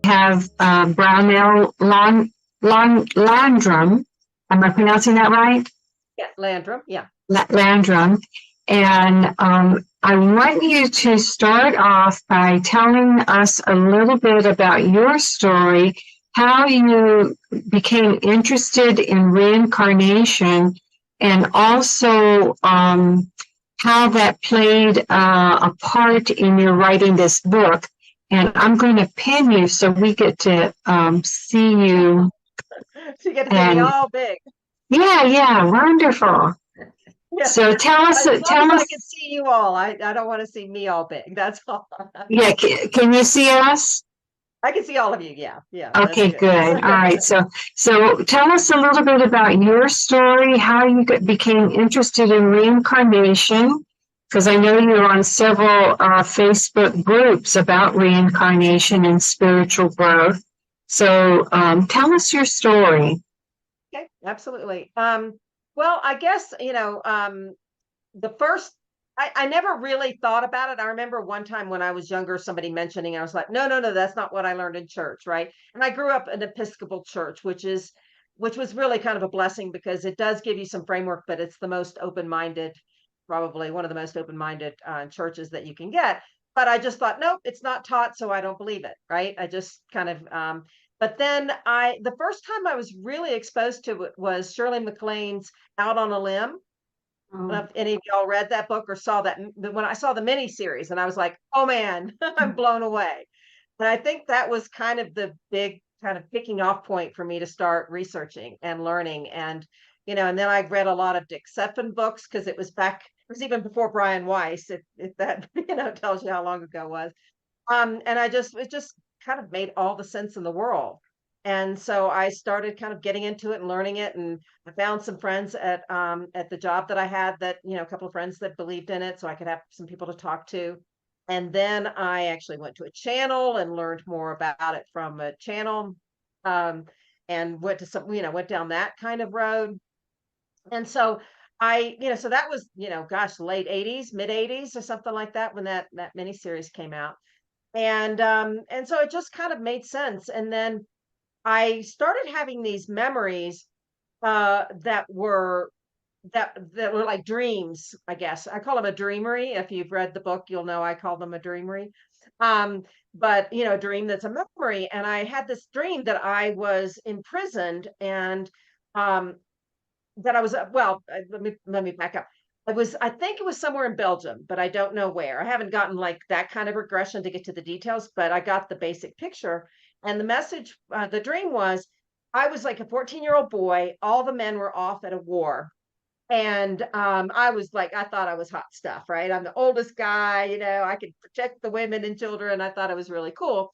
have Brownell Landrum. Am I pronouncing that right? Yeah, Landrum. Yeah. Landrum. And I want you to start off by telling us a little bit about your story, how you became interested in reincarnation, and also how that played a part in your writing this book. And I'm going to pin you so we get to see you. So you get to see me all big. Yeah, wonderful. Yeah. So tell us. As long as I can see you all. I don't want to see me all big. That's all. Yeah, can you see us? I can see all of you. Yeah. Okay, good. All right. So tell us a little bit about your story, how you became interested in reincarnation, because I know you're on several Facebook groups about reincarnation and spiritual growth. So tell us your story. Okay, absolutely. Well, I guess, the first, I never really thought about it. I remember one time when I was younger, somebody mentioning, I was like, no, that's not what I learned in church, right? And I grew up in an Episcopal church, which was really kind of a blessing because it does give you some framework, but it's the most open-minded, probably one of the most open-minded churches that you can get. But I just thought, nope, it's not taught, so I don't believe it, right? I just kind of, but then the first time I was really exposed to it was Shirley MacLaine's Out on a Limb. I don't know if any of y'all read that book or saw that when I saw the mini series, and I was like, oh man, I'm blown away. And I think that was kind of the big kind of picking off point for me to start researching and learning. And, and then I read a lot of Dick Seffin books because it was even before Brian Weiss, if that, tells you how long ago it was. And it just kind of made all the sense in the world. And so I started kind of getting into it and learning it. And I found some friends at the job that I had that, a couple of friends that believed in it. So I could have some people to talk to. And then I actually went to a channel and learned more about it from a channel. And went to went down that kind of road. And so so that was, gosh, late 80s, mid 80s or something like that when that miniseries came out. And so it just kind of made sense. And then I started having these memories that were like dreams, I guess. I call them a dreamery. If you've read the book, you'll know I call them a dreamery. But a dream that's a memory. And I had this dream that I was imprisoned and that I was let me back up. I think it was somewhere in Belgium, but I don't know where. I haven't gotten like that kind of regression to get to the details, but I got the basic picture. And the message, the dream was, I was like a 14-year-old boy. All the men were off at a war. And I was like, I thought I was hot stuff, right? I'm the oldest guy, I could protect the women and children. I thought it was really cool.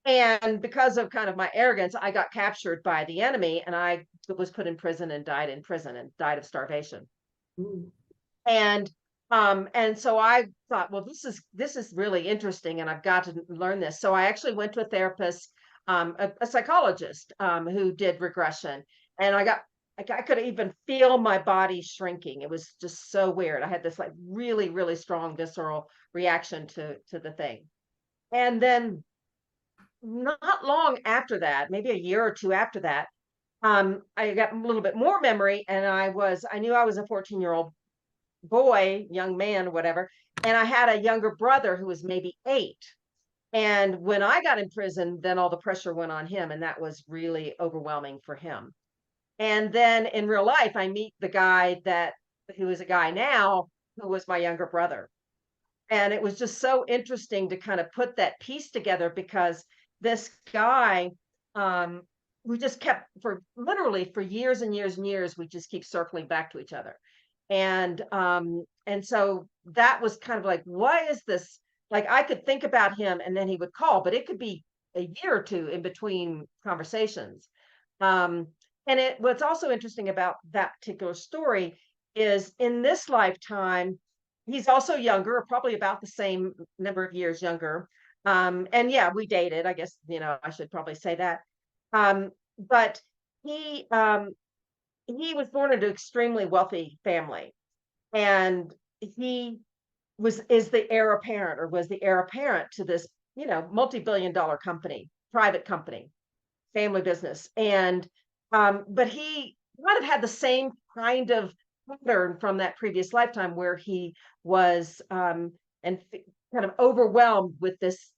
And because of kind of my arrogance, I got captured by the enemy and I was put in prison and died in prison and died of starvation. Ooh. And so I thought, well, this is really interesting and I've got to learn this. So I actually went to a therapist, a psychologist who did regression. And I could even feel my body shrinking. It was just so weird. I had this like really, really strong visceral reaction to the thing. And then not long after that, maybe a year or two after that, I got a little bit more memory and I knew I was a 14-year-old boy, young man, whatever. And I had a younger brother who was maybe 8. And when I got in prison, then all the pressure went on him. And that was really overwhelming for him. And then in real life, I meet the guy who is a guy now, who was my younger brother. And it was just so interesting to kind of put that piece together because this guy, we just kept for years and years and years, we just keep circling back to each other. And so that was kind of like, why is this? Like I could think about him and then he would call, but it could be a year or two in between conversations. And what's also interesting about that particular story is in this lifetime, he's also younger, probably about the same number of years younger. And yeah, we dated, I guess, I should probably say that. But he was born into an extremely wealthy family. And he is the heir apparent or was the heir apparent to this, multi-billion-dollar company. private company, family business. And but he might have had the same kind of pattern from that previous lifetime where he was kind of overwhelmed with this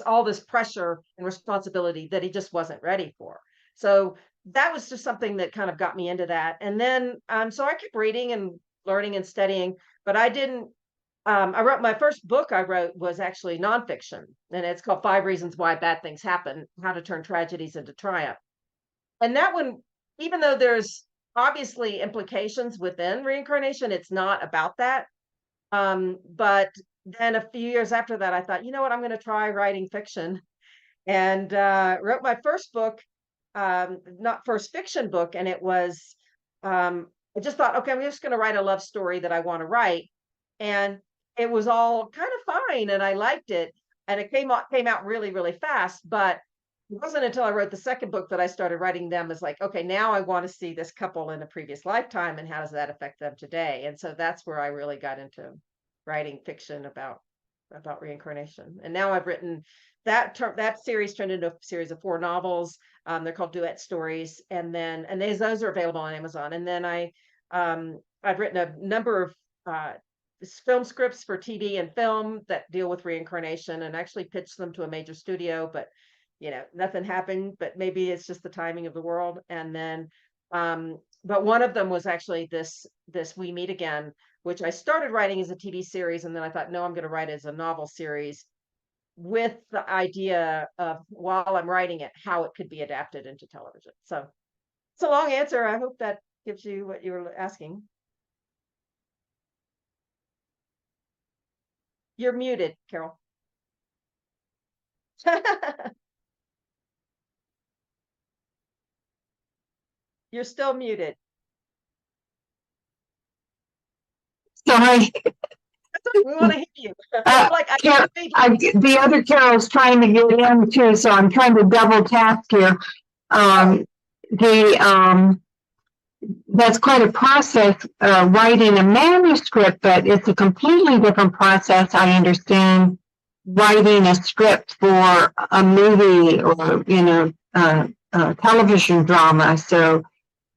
all this pressure and responsibility that he just wasn't ready for. So that was just something that kind of got me into that. And then so I kept reading and learning and studying, but I didn't I wrote my first book I wrote was actually nonfiction, and it's called Five Reasons Why Bad Things Happen: How to Turn Tragedies into Triumph. And that one, even though there's obviously implications within reincarnation, it's not about that. But then a few years after that, I thought, you know what, I'm going to try writing fiction, and wrote my first book, not first fiction book, and it was I just thought, okay, I'm just going to write a love story that I want to write, and it was all kind of fine, and I liked it, and it came out really really fast. But it wasn't until I wrote the second book that I started writing them as like, okay, now I want to see this couple in a previous lifetime, and how does that affect them today? And so that's where I really got into writing fiction about reincarnation. And now I've written that series turned into a series of 4 novels. They're called duet stories, and then those are available on Amazon. And then I've written a number of film scripts for TV and film that deal with reincarnation, and actually pitched them to a major studio, but nothing happened. But maybe it's just the timing of the world. And then but one of them was actually this We Meet Again, which I started writing as a TV series, and then I thought, no, I'm going to write it as a novel series, with the idea of, while I'm writing it, how it could be adapted into television. So it's a long answer. I hope that gives you what you were asking. You're muted, Carol. You're still muted. Sorry. We want to hear you. The other Carol's trying to get in too, so I'm trying to double task here. That's quite a process, writing a manuscript, but it's a completely different process, I understand, writing a script for a movie or, a television drama. So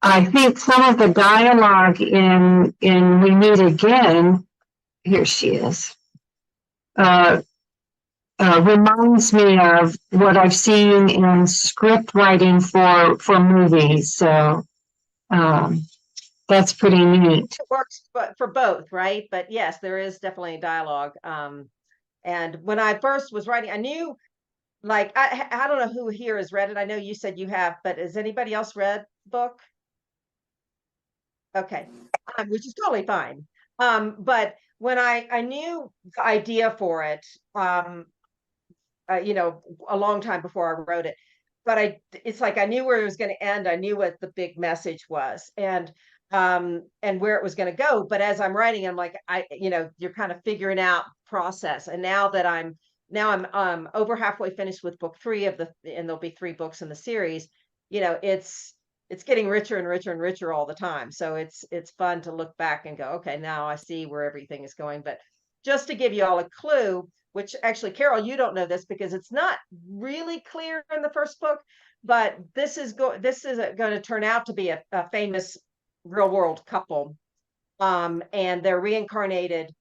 I think some of the dialogue in We Meet Again, here she is, reminds me of what I've seen in script writing for movies. So that's pretty neat. It works for both, right? But yes, there is definitely dialogue. And when I first was writing, I knew, like, I don't know who here has read it. I know you said you have, but has anybody else read the book? Okay, which is totally fine. But when I knew the idea for it, a long time before I wrote it, but it's like I knew where it was going to end. I knew what the big message was, and where it was going to go. But as I'm writing, I'm like, you're kind of figuring out process. And now I'm over halfway finished with book 3 and there'll be 3 books in the series. It's getting richer and richer and richer all the time. So it's fun to look back and go, okay, now I see where everything is going. But just to give you all a clue, which actually, Carol, you don't know this because it's not really clear in the first book, but this is going to turn out to be a famous real world couple. And they're reincarnated.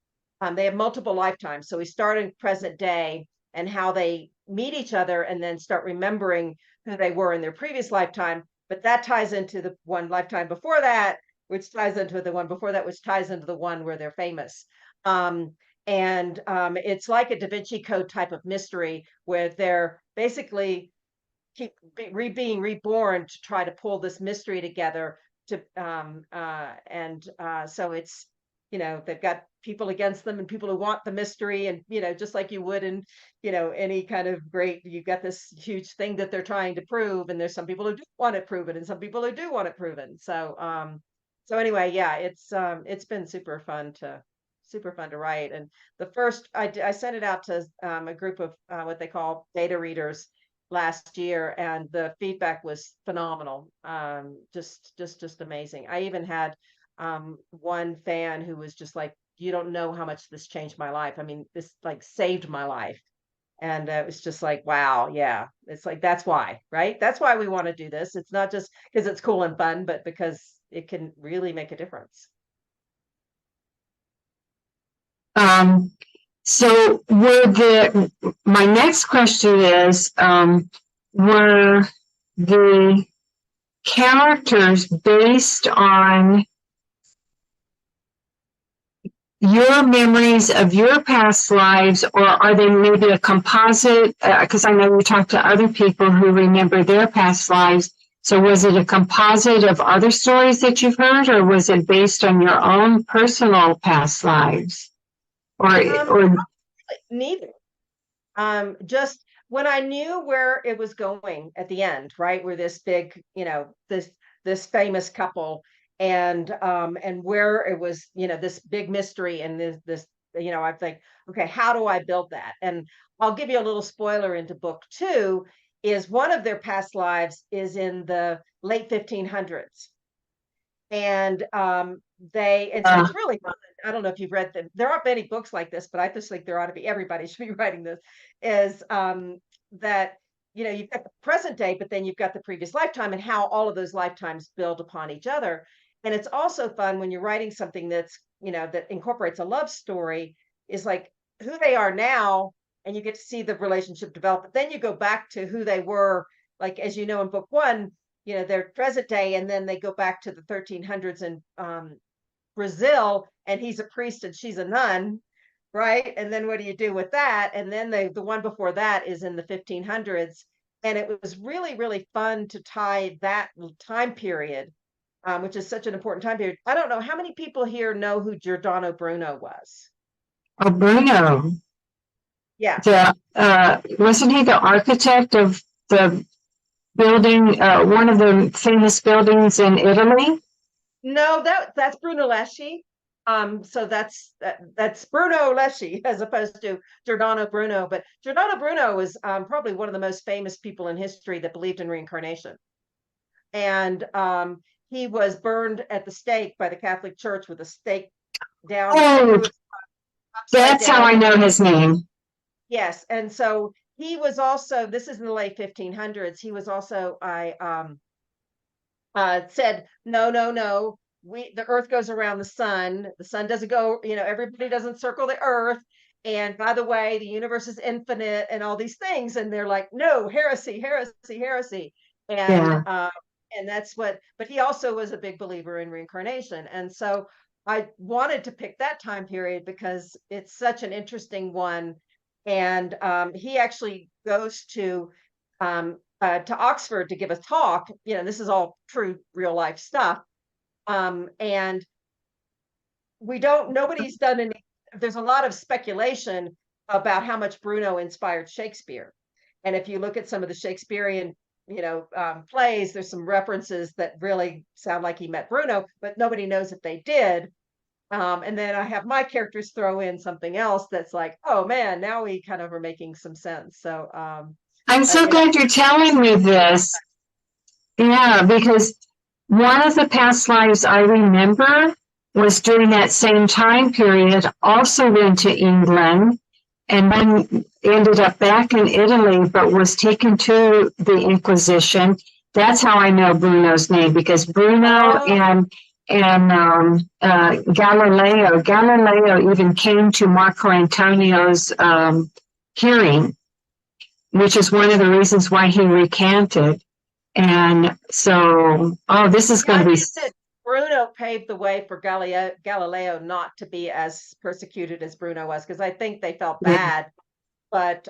They have multiple lifetimes. So we start in present day and how they meet each other, and then start remembering who they were in their previous lifetime. But that ties into the one lifetime before that, which ties into the one before that, which ties into the one where they're famous. It's like a Da Vinci Code type of mystery, where they're basically being reborn to try to pull this mystery together. So it's, they've got people against them and people who want the mystery, and just like you would in any kind of great, you've got this huge thing that they're trying to prove, and there's some people who do want it proven and some people who do want it proven. So anyway, yeah, it's been super fun to write. And the first, I sent it out to a group of what they call beta readers last year, and the feedback was phenomenal. Just amazing. I even had one fan who was just like, you don't know how much this changed my life. I mean, this like saved my life. And it was just like, wow, yeah. It's like, that's why, right? That's why we want to do this. It's not just because it's cool and fun, but because it can really make a difference. Um, so my next question is, were the characters based on your memories of your past lives, or are they maybe a composite? Because I know you talked to other people who remember their past lives. So was it a composite of other stories that you've heard, or was it based on your own personal past lives? Or Neither. Just when I knew where it was going at the end, right? Where this big, this famous couple and where it was, this big mystery and this, I think, okay, how do I build that? And I'll give you a little spoiler into book two, is one of their past lives is in the late 1500s. And so it's really fun. I don't know if you've read them. There aren't many books like this, but I just think there ought to be. Everybody should be writing this. Is that you've got the present day, but then you've got the previous lifetime, and how all of those lifetimes build upon each other. And it's also fun when you're writing something that's that incorporates a love story. Is like who they are now, and you get to see the relationship develop. But then you go back to who they were, like as you know in book one, their present day, and then they go back to the 1300s in Brazil, and he's a priest and she's a nun, right? And then what do you do with that? And then the one before that is in the 1500s, and it was really really fun to tie that time period, which is such an important time period. I don't know how many people here know who Giordano Bruno was. Bruno, Yeah. wasn't he the architect of the building, one of the famous buildings in Italy? No, that's Brunelleschi. So that's Bruno Leschi as opposed to Giordano Bruno. But Giordano Bruno was probably one of the most famous people in history that believed in reincarnation. And he was burned at the stake by the Catholic Church with a stake down. Oh, that's down. how I know his name. Yes, and so he was also. This is in the late 1500s. He was also said, no, no, no. The earth goes around the sun. The sun doesn't go, everybody doesn't circle the earth. And by the way, the universe is infinite and all these things. And they're like, no, heresy, heresy, heresy. And that's but he also was a big believer in reincarnation. And so I wanted to pick that time period because it's such an interesting one. And he actually goes to Oxford to give a talk. This is all true, real life stuff. And nobody's done any, there's a lot of speculation about how much Bruno inspired Shakespeare. And if you look at some of the Shakespearean, plays, there's some references that really sound like he met Bruno, but nobody knows if they did. And then I have my characters throw in something else that's like, oh man, now we kind of are making some sense. So, I'm so glad you're telling me this. Yeah, because one of the past lives I remember was during that same time period, also went to England and then ended up back in Italy, but was taken to the Inquisition. That's how I know Bruno's name, because Bruno and Galileo even came to Marco Antonio's hearing, which is one of the reasons why he recanted. And so, this is going to be. Bruno paved the way for Galileo not to be as persecuted as Bruno was, because I think they felt bad. But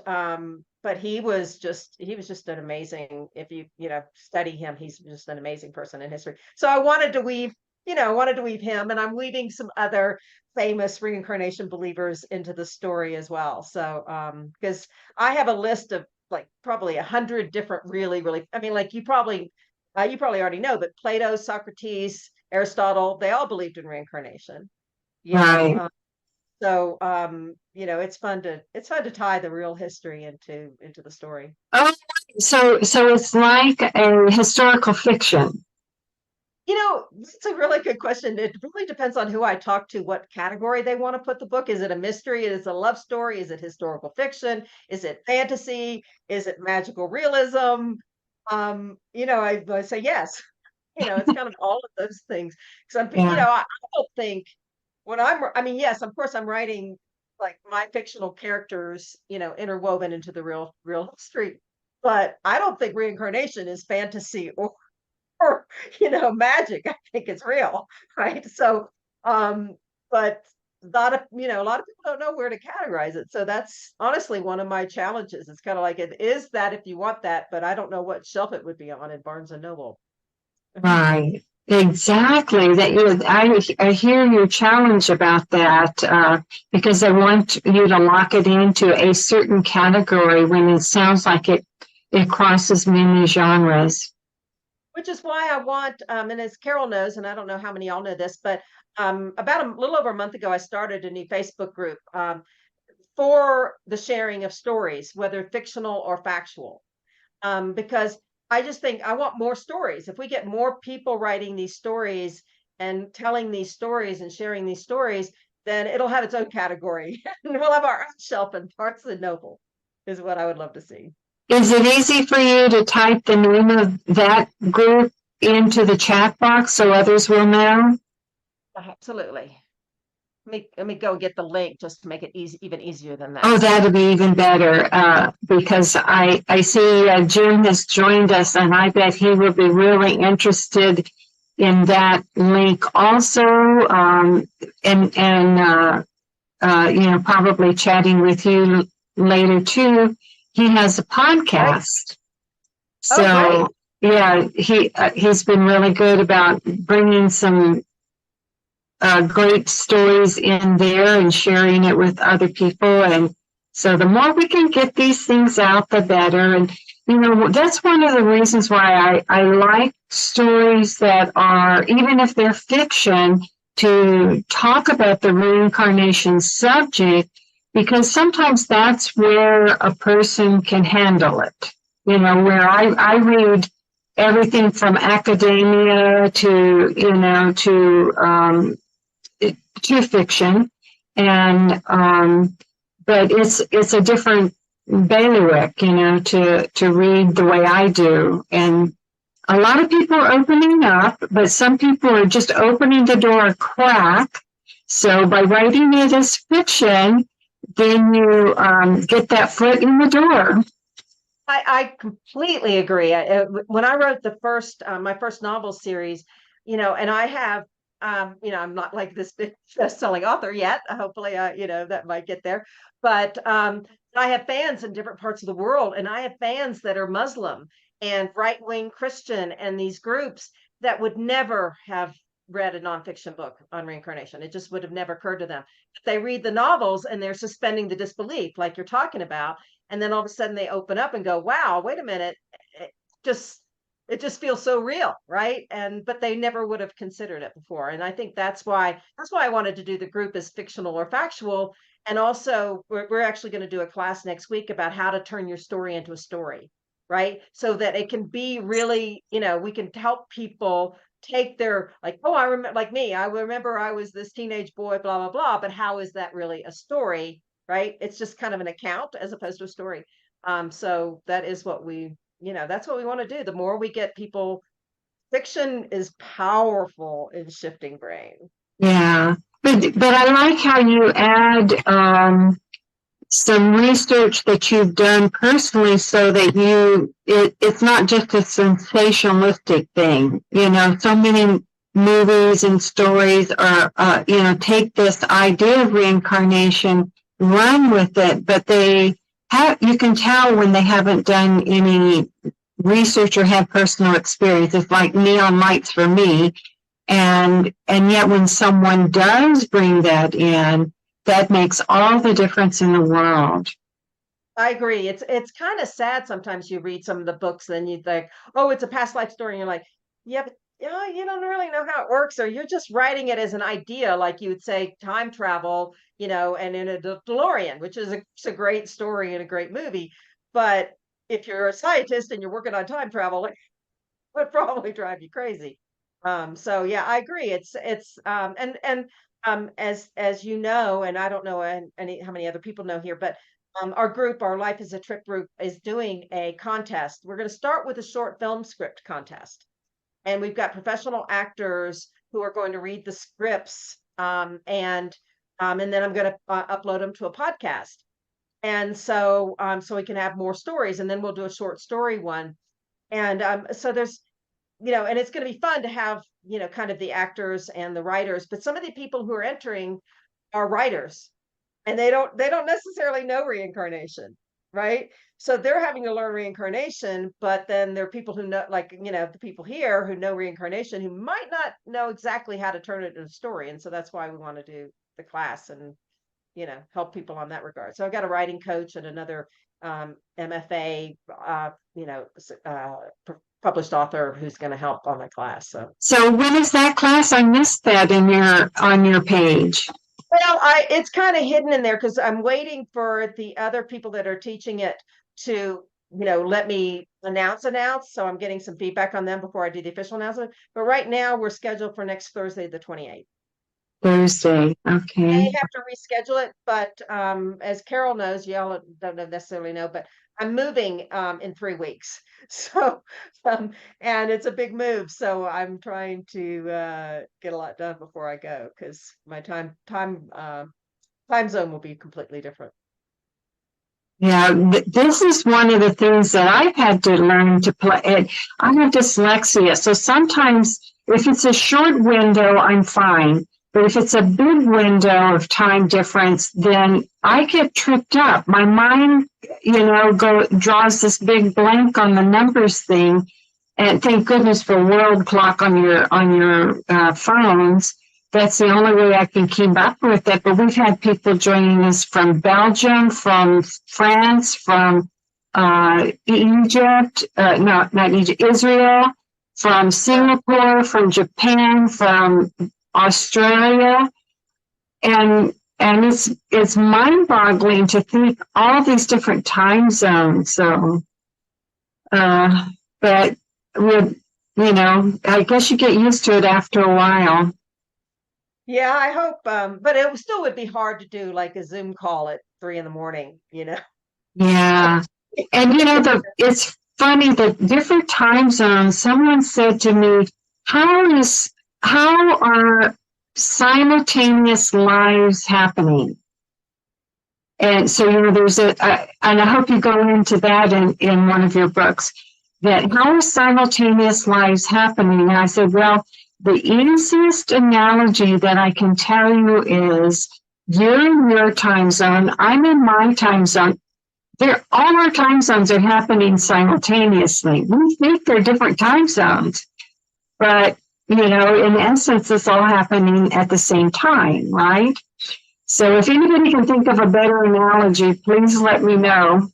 he was just an amazing. If you study him, he's just an amazing person in history. So I wanted to weave him, and I'm weaving some other famous reincarnation believers into the story as well. So because I have a list of like probably 100 different really, I mean, like you probably already know, but Plato, Socrates, Aristotle, they all believed in reincarnation. Right. So it's fun to tie the real history into the story. Oh, so it's like a historical fiction. It's a really good question. It really depends on who I talk to, what category they want to put the book. Is it a mystery? Is it a love story? Is it historical fiction? Is it fantasy? Is it magical realism? I say yes. It's kind of all of those things. Because Yeah, I don't think I mean, yes, of course, I'm writing like my fictional characters, interwoven into the real history. But I don't think reincarnation is fantasy or magic. I think it's real, right? So, um, but a lot of people don't know where to categorize it. So that's honestly one of my challenges. It's kind of like it is that if you want that, but I don't know what shelf it would be on in Barnes and Noble. right. Exactly. I hear your challenge about that because I want you to lock it into a certain category when it sounds like it crosses many genres. Which is why I want, and as Carol knows, and I don't know how many y'all know this, but about a little over a month ago, I started a new Facebook group for the sharing of stories, whether fictional or factual, because I just think I want more stories. If we get more people writing these stories and telling these stories and sharing these stories, then it'll have its own category, and we'll have our own shelf in Barnes and Noble. Is what I would love to see. Is it easy for you to type the name of that group into the chat box so others will know? Absolutely. Let me go get the link just to make it easy, even easier than Oh, that. that'd be even better because I see Jim has joined us, and I bet he will be really interested in that link also, and probably chatting with you later too. He has a Right. podcast, Oh, great. so yeah, he's been really good about bringing some great stories in there and sharing it with other people. And so the more we can get these things out, the better. And, that's one of the reasons why I like stories that are, even if they're fiction, to talk about the reincarnation subject, because sometimes that's where a person can handle it. Where I read everything from academia to fiction, and but it's a different bailiwick, to read the way I do, and a lot of people are opening up, but some people are just opening the door a crack. So by writing it as fiction, then you get that foot in the door. I completely agree. When I wrote my first novel series, and I have, I'm not like this big best-selling author yet. Hopefully, that might get there. But I have fans in different parts of the world, and I have fans that are Muslim and right-wing Christian, and these groups that would never have read a nonfiction book on reincarnation. It just would have never occurred to them. They read the novels and they're suspending the disbelief, like you're talking about, and then all of a sudden they open up and go, wow, wait a minute, it just it just feels so real, right? And but they never would have considered it before. And I think that's why I wanted to do the group as fictional or factual. And also we're actually going to do a class next week about how to turn your story into a story, right? So that it can be really, we can help people take their, like, oh, I remember, like me, I remember I was this teenage boy, blah blah blah, but how is that really a story? Right? It's just kind of an account as opposed to a story. So that is what that's what we want to do. The more we get people, fiction is powerful in shifting brain. Yeah, but I like how you add some research that you've done personally so that it's not just a sensationalistic thing. So many movies and stories are, take this idea of reincarnation, run with it, but you can tell when they haven't done any research or have personal experience. It's like neon lights for me. And yet when someone does bring that in, that makes all the difference in the world. I agree. It's kind of sad sometimes you read some of the books and you think, oh, it's a past life story. And you're like, yeah, but you don't really know how it works, or you're just writing it as an idea, like you would say time travel, and in a DeLorean, which is it's a great story and a great movie. But if you're a scientist and you're working on time travel, it would probably drive you crazy. So yeah, I agree. As you know, and I don't know any how many other people know here, but our group, our Life is a Trip group, is doing a contest. We're going to start with a short film script contest, and we've got professional actors who are going to read the scripts, and then I'm going to upload them to a podcast, and so we can have more stories, and then we'll do a short story one, and so there's and it's going to be fun to have, kind of the actors and the writers, but some of the people who are entering are writers, and they don't necessarily know reincarnation, right? So they're having to learn reincarnation, but then there are people who know, like, the people here who know reincarnation who might not know exactly how to turn it into a story. And so that's why we want to do the class and, help people on that regard. So I've got a writing coach and another MFA, published author who's going to help on my class. So when is that class? I missed that on your page. Well, it's kind of hidden in there because I'm waiting for the other people that are teaching it to, let me announce. So I'm getting some feedback on them before I do the official announcement. But right now we're scheduled for next Thursday, the 28th. Thursday. May Okay. have to reschedule it, but as Carol knows, y'all don't necessarily know, but I'm moving in 3 weeks. So and it's a big move. So I'm trying to get a lot done before I go because my time zone will be completely different. Yeah, this is one of the things that I've had to learn to play. I have dyslexia, so sometimes if it's a short window, I'm fine. But if it's a big window of time difference, then I get tripped up. My mind, draws this big blank on the numbers thing. And thank goodness for world clock on your phones. That's the only way I can keep up with it. But we've had people joining us from Belgium, from France, from Egypt, not Egypt, Israel, from Singapore, from Japan, from Australia, and it's mind-boggling to think all these different time zones. So, but with I guess you get used to it after a while. Yeah, I hope. But it still would be hard to do like a Zoom call at 3 a.m. Yeah. And it's funny that different time zones, someone said to me, how are simultaneous lives happening? And so, there's and I hope you go into that in one of your books, that how are simultaneous lives happening? And I said, well, the easiest analogy that I can tell you is you're in your time zone, I'm in my time zone. All our time zones are happening simultaneously. We think they're different time zones, but in essence, it's all happening at the same time, right? So if anybody can think of a better analogy, please let me know.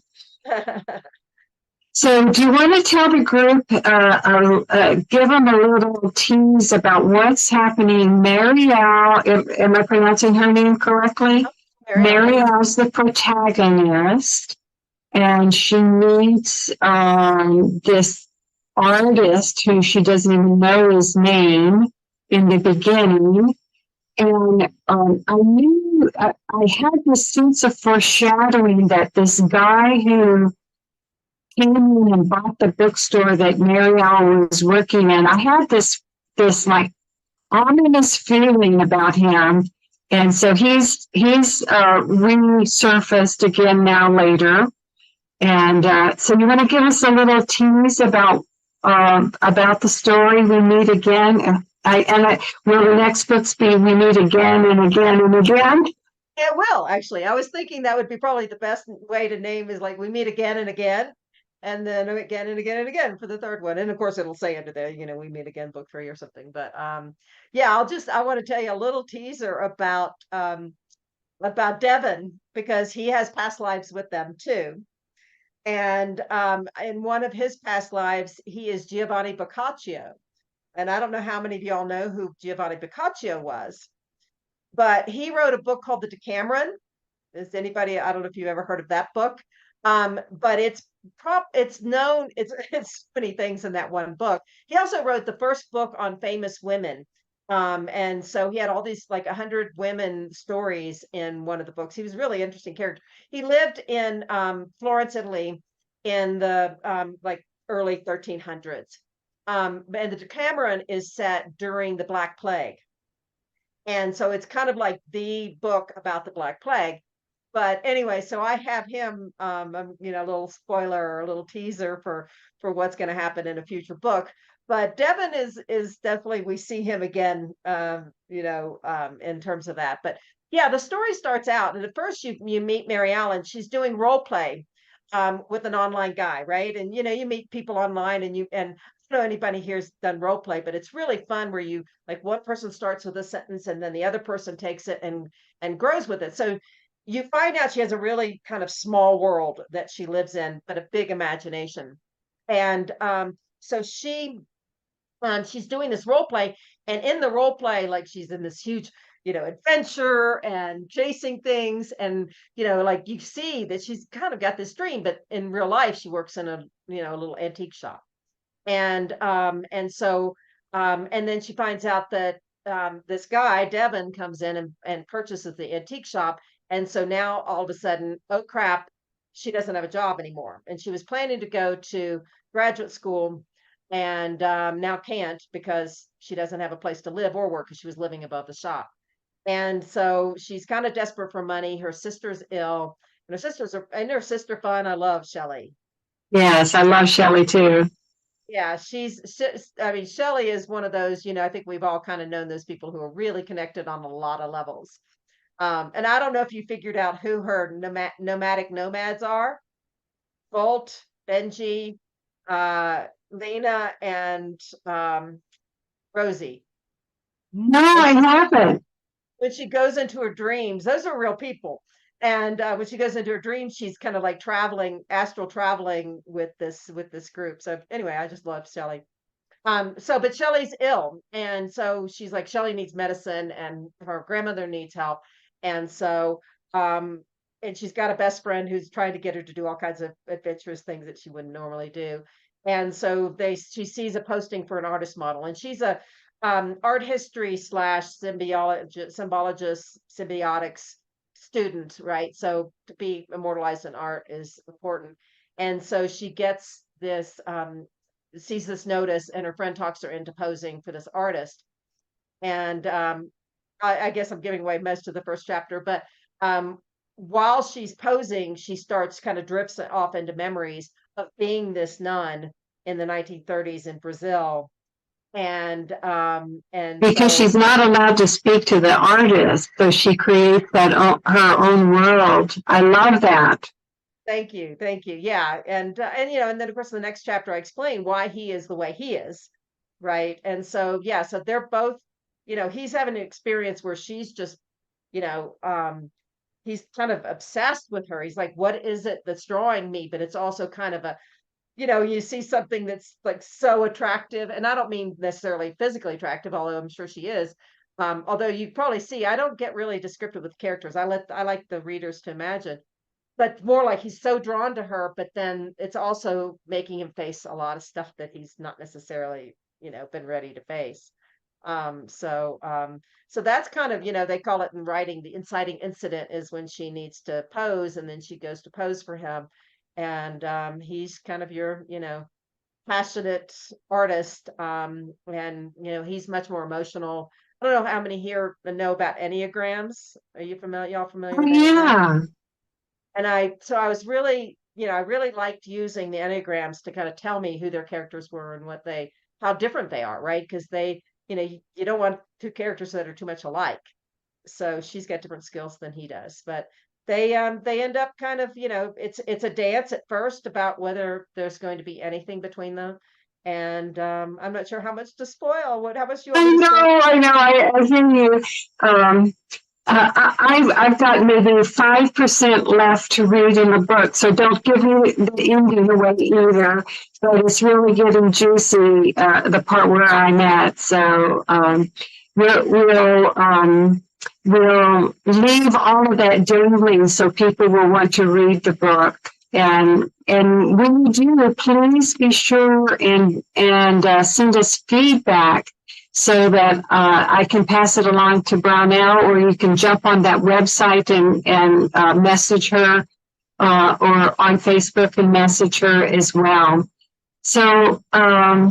So do you want to tell the group, give them a little tease about what's happening? Marielle, am I pronouncing her name correctly? Marielle's the protagonist, and she meets this artist who she doesn't even know his name in the beginning. And I had this sense of foreshadowing that this guy who came in and bought the bookstore that Marielle was working in, I had this like ominous feeling about him. And so he's resurfaced again now later. And so you want to give us a little tease about the story, We Meet Again? Will the next books be We Meet Again and Again and Again? It will, actually. I was thinking that would be probably the best way to name is like We Meet Again and Again, and then again and again and again for the third one. And of course it'll say under there, We Meet Again book 3 or something. But yeah, I want to tell you a little teaser about Devin, because he has past lives with them too. And in one of his past lives, he is Giovanni Boccaccio. And I don't know how many of y'all know who Giovanni Boccaccio was, but he wrote a book called The Decameron. Is anybody, I don't know if you've ever heard of that book, But it's known, it's so many things in that one book. He also wrote the first book on famous women. And so he had all these like 100 women stories in one of the books. He was a really interesting character. He lived in Florence, Italy in the like early 1300s. And the Decameron is set during the Black Plague. And so it's kind of like the book about the Black Plague. But anyway, so I have him, a little spoiler or a little teaser for what's going to happen in a future book. But Devin is definitely, we see him again, in terms of that. But yeah, the story starts out, and at first you meet Mary Ellen. She's doing role play with an online guy, right? And you meet people online, and I don't know anybody here's done role play, but it's really fun where you like one person starts with a sentence and then the other person takes it and grows with it. So you find out she has a really kind of small world that she lives in, but a big imagination. And so she's doing this role play, and in the role play, like she's in this huge, adventure and chasing things, and like you see that she's kind of got this dream, but in real life, she works in a little antique shop, and then she finds out that this guy Devin comes in and purchases the antique shop, and so now all of a sudden, oh crap, she doesn't have a job anymore, and she was planning to go to graduate school and now can't because she doesn't have a place to live or work because she was living above the shop. And so she's kind of desperate for money. Her sister's ill, and her sister fun. I love Shelley. Yes, I love Shelley too. Yeah, I mean, Shelley is one of those, I think we've all kind of known those people who are really connected on a lot of levels. And I don't know if you figured out who her nomadic nomads are. Bolt, Benji, Lena, and Rosie. No, I haven't. When she goes into her dreams, those are real people. And when she goes into her dreams, she's kind of like astral traveling with this group. So anyway, I just love Shelley. But Shelley's ill, and so she's like, Shelley needs medicine, and her grandmother needs help, and so and she's got a best friend who's trying to get her to do all kinds of adventurous things that she wouldn't normally do, and so she sees a posting for an artist model, and she's a art history / symbiotics student, right? So to be immortalized in art is important, and so she gets this sees this notice, and her friend talks her into posing for this artist. And I guess I'm giving away most of the first chapter, but while she's posing, she starts kind of drifts off into memories of being this nun in the 1930s in Brazil. And Because she's not allowed to speak to the artist, so she creates her own world. I love that. Thank you. Yeah, and then of course the next chapter I explain why he is the way he is, right? And so yeah, so they're both, he's having an experience where she's just, he's kind of obsessed with her. He's like, what is it that's drawing me? But it's also kind of you see something that's like so attractive, and I don't mean necessarily physically attractive, although I'm sure she is. Although you probably see, I don't get really descriptive with characters. I like the readers to imagine. But more like he's so drawn to her, but then it's also making him face a lot of stuff that he's not necessarily, been ready to face. So that's kind of, they call it in writing, the inciting incident is when she needs to pose, and then she goes to pose for him. And he's kind of your, passionate artist. And, he's much more emotional. I don't know how many here know about Enneagrams. Are you familiar? Y'all familiar with Enneagrams? Yeah. And I was really, I really liked using the Enneagrams to kind of tell me who their characters were and how different they are, right? Because you don't want two characters that are too much alike. So she's got different skills than he does, but they end up kind of, it's a dance at first about whether there's going to be anything between them. And I'm not sure how much to spoil. How much you want me to spoil? I know. I hear you. I've got maybe 5% left to read in the book, so don't give me the ending away either. But it's really getting juicy, the part where I'm at. So we'll leave all of that dangling so people will want to read the book. And when you do, please be sure and send us feedback so that I can pass it along to Brownell, or you can jump on that website and message her, or on Facebook and message her as well. So, Yeah,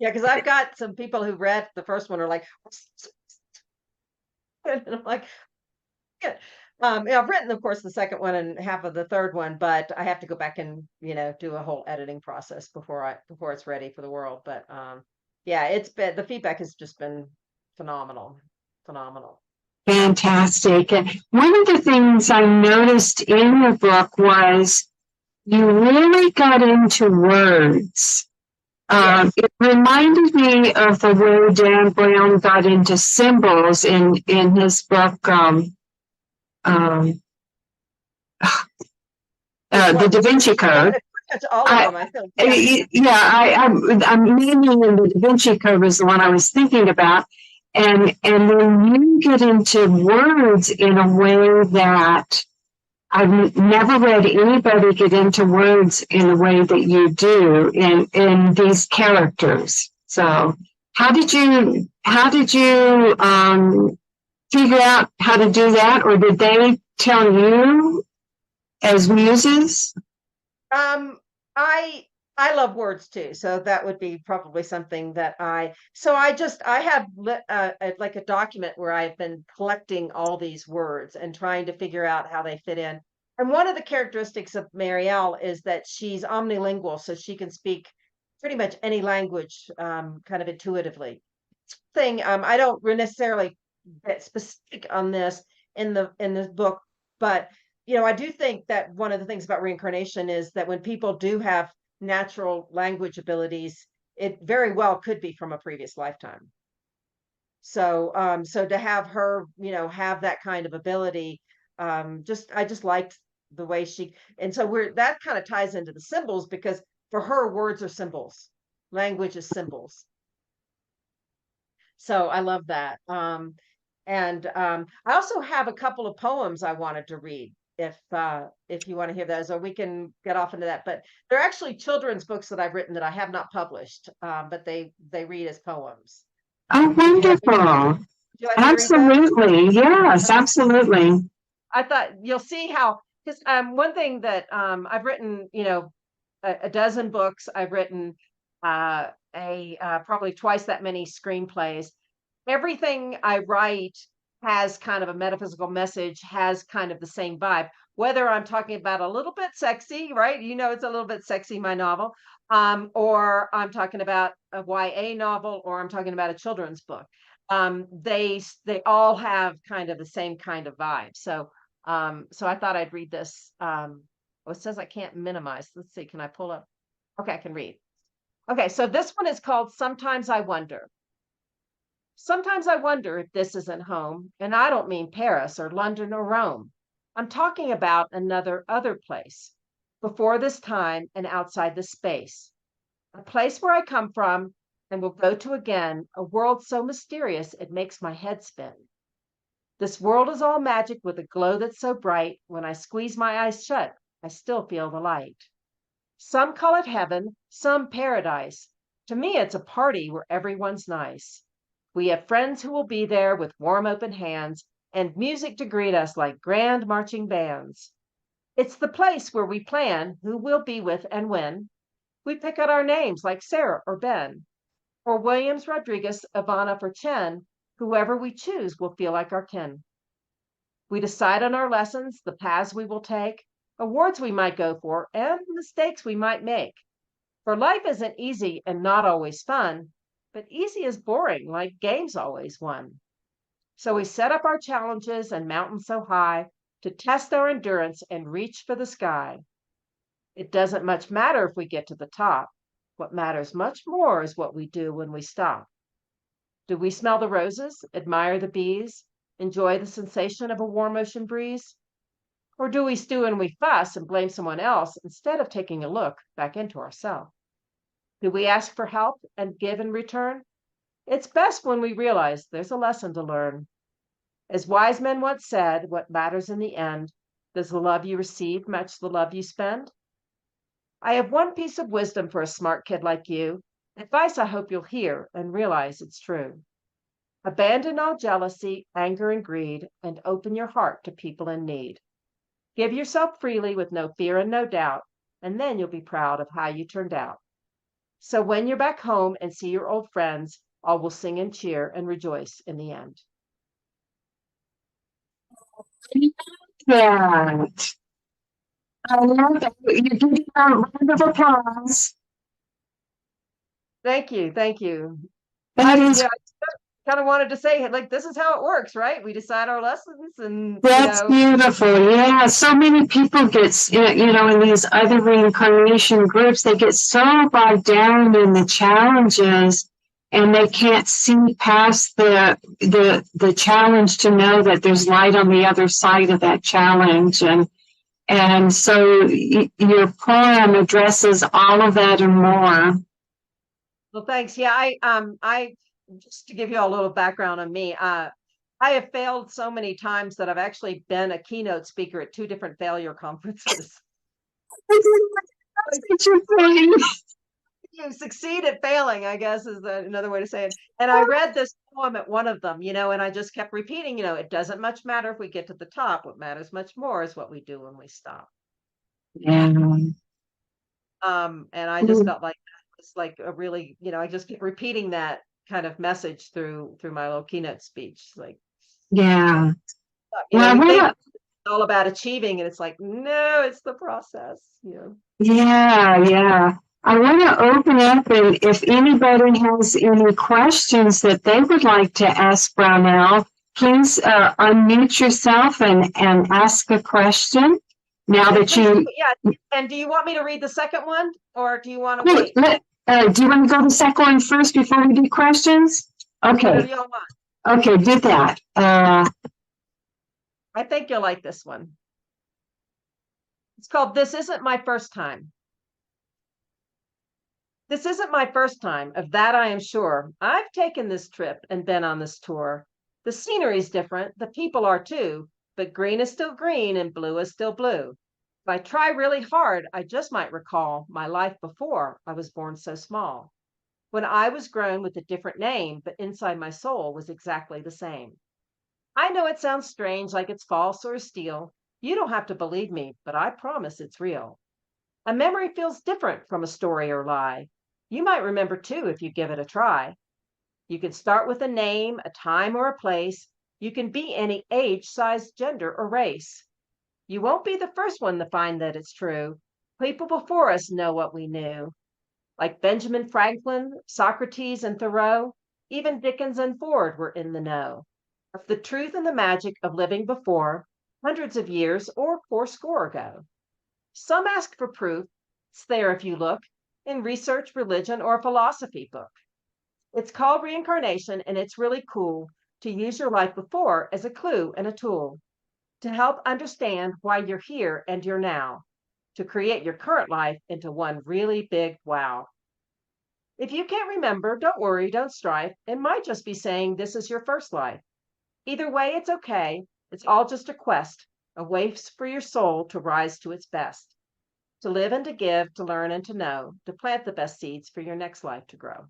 because I've got some people who read the first one are like, and I'm like, yeah. Yeah, I've written, of course, the second one and half of the third one, but I have to go back and do a whole editing process before it's ready for the world. But yeah, it's been the feedback has just been phenomenal, phenomenal. fantastic. And one of the things I noticed in your book was you really got into words. Yes. It reminded me of the way Dan Brown got into symbols in his book, um, The Da Vinci Code. That's all of them, I feel. I'm meaning in the Da Vinci Code was the one I was thinking about. And then you get into words in a way that I've never read anybody get into words in the way that you do in these characters. So how did you figure out how to do that, or did they tell you as muses? I love words too, so that would be probably something that I have like a document where I've been collecting all these words and trying to figure out how they fit in. And one of the characteristics of Marielle is that she's omnilingual, so she can speak pretty much any language kind of intuitively. I don't necessarily get specific on this in this book, but I do think that one of the things about reincarnation is that when people do have natural language abilities, it very well could be from a previous lifetime. So to have her, have that kind of ability, I just liked the way and so that kind of ties into the symbols, because for her, words are symbols, language is symbols. So I love that. And I also have a couple of poems I wanted to read if you want to hear those, or we can get off into that. But they're actually children's books that I've written that I have not published, but they read as poems. Oh, wonderful. Would you like me to read those? Absolutely. Yes, absolutely. I thought you'll see how, because one thing that I've written, a dozen books. I've written probably twice that many screenplays. Everything I write has kind of a metaphysical message, has kind of the same vibe. Whether I'm talking about a little bit sexy, right? It's a little bit sexy, my novel, or I'm talking about a YA novel, or I'm talking about a children's book. They all have kind of the same kind of vibe. So I thought I'd read this. Oh, it says I can't minimize. Let's see. Can I pull up? Okay, I can read. Okay, so this one is called Sometimes I Wonder. Sometimes I wonder if this isn't home, and I don't mean Paris or London or Rome. I'm talking about other place, before this time and outside this space. A place where I come from and will go to again, a world so mysterious it makes my head spin. This world is all magic with a glow that's so bright, when I squeeze my eyes shut, I still feel the light. Some call it heaven, some paradise. To me, it's a party where everyone's nice. We have friends who will be there with warm open hands and music to greet us like grand marching bands. It's the place where we plan who we'll be with and when. We pick out our names like Sarah or Ben, or Williams, Rodriguez, Ivana, or Chen. Whoever we choose will feel like our kin. We decide on our lessons, the paths we will take, awards we might go for, and mistakes we might make. For life isn't easy and not always fun, but easy is boring, like games always won. So we set up our challenges and mountains so high to test our endurance and reach for the sky. It doesn't much matter if we get to the top. What matters much more is what we do when we stop. Do we smell the roses, admire the bees, enjoy the sensation of a warm ocean breeze? Or do we stew and we fuss and blame someone else instead of taking a look back into ourselves? Do we ask for help and give in return? It's best when we realize there's a lesson to learn. As wise men once said, what matters in the end, Does the love you receive match the love you spend? I have one piece of wisdom for a smart kid like you, advice I hope you'll hear and realize it's true. Abandon all jealousy, anger, and greed, and open your heart to people in need. Give yourself freely with no fear and no doubt, and then you'll be proud of how you turned out. So when you're back home and see your old friends, all will sing and cheer and rejoice in the end. That. I love that. You give me a round of applause. Thank you. Thank you. That is, I kind of wanted to say, like, this is how it works, right? We decide our lessons and, that's beautiful. Yeah. So many people get, in these other reincarnation groups, they get so bogged down in the challenges and they can't see past the challenge to know that there's light on the other side of that challenge. And so your poem addresses all of that and more. Well, thanks. Yeah, I just to give you a little background on me, I have failed so many times that I've actually been a keynote speaker at 2 different failure conferences. You succeed at failing, I guess, is another way to say it. And I read this poem at one of them, and I just kept repeating, it doesn't much matter if we get to the top. What matters much more is what we do when we stop. Yeah. And I just felt like it's like a really, I just keep repeating that kind of message through my little keynote speech. Like, Yeah. we think it's all about achieving, and it's like, no, it's the process. Yeah. I want to open up, and if anybody has any questions that they would like to ask Brownell, please unmute yourself and ask a question. Now that you, and do you want me to read the second one, or do you want to wait? Do you want to go to the second one first before we do questions? Okay. Whatever you want. Okay, do that. I think you'll like this one. It's called "This Isn't My First Time." This isn't my first time, of that I am sure. I've taken this trip and been on this tour. The scenery's different, the people are too, but green is still green and blue is still blue. If I try really hard, I just might recall my life before I was born so small. When I was grown with a different name, but inside my soul was exactly the same. I know it sounds strange, like it's false or steal. You don't have to believe me, but I promise it's real. A memory feels different from a story or lie. You might remember too if you give it a try. You can start with a name, a time, or a place. You can be any age, size, gender, or race. You won't be the first one to find that it's true. People before us know what we knew. Like Benjamin Franklin, Socrates, and Thoreau, even Dickens and Ford were in the know of the truth and the magic of living before, hundreds of years or fourscore ago. Some ask for proof. It's there if you look in research, religion, or a philosophy book. It's called reincarnation, and it's really cool to use your life before as a clue and a tool to help understand why you're here and you're now, to create your current life into one really big wow. If you can't remember, don't worry, don't strive. It might just be saying this is your first life. Either way, it's okay. It's all just a quest, a way for your soul to rise to its best. To live and to give, to learn and to know, to plant the best seeds for your next life to grow.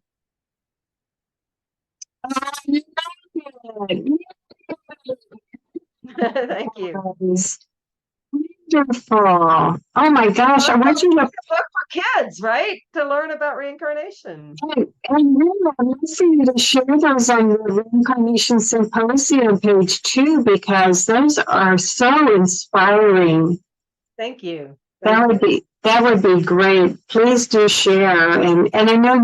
Thank you. Wonderful. Oh my gosh, I want you to book for kids, right? To learn about reincarnation. And really, I'd love for you to share those on the Reincarnation Symposium page too, because those are so inspiring. Thank you. That would be great. Please do share. And I know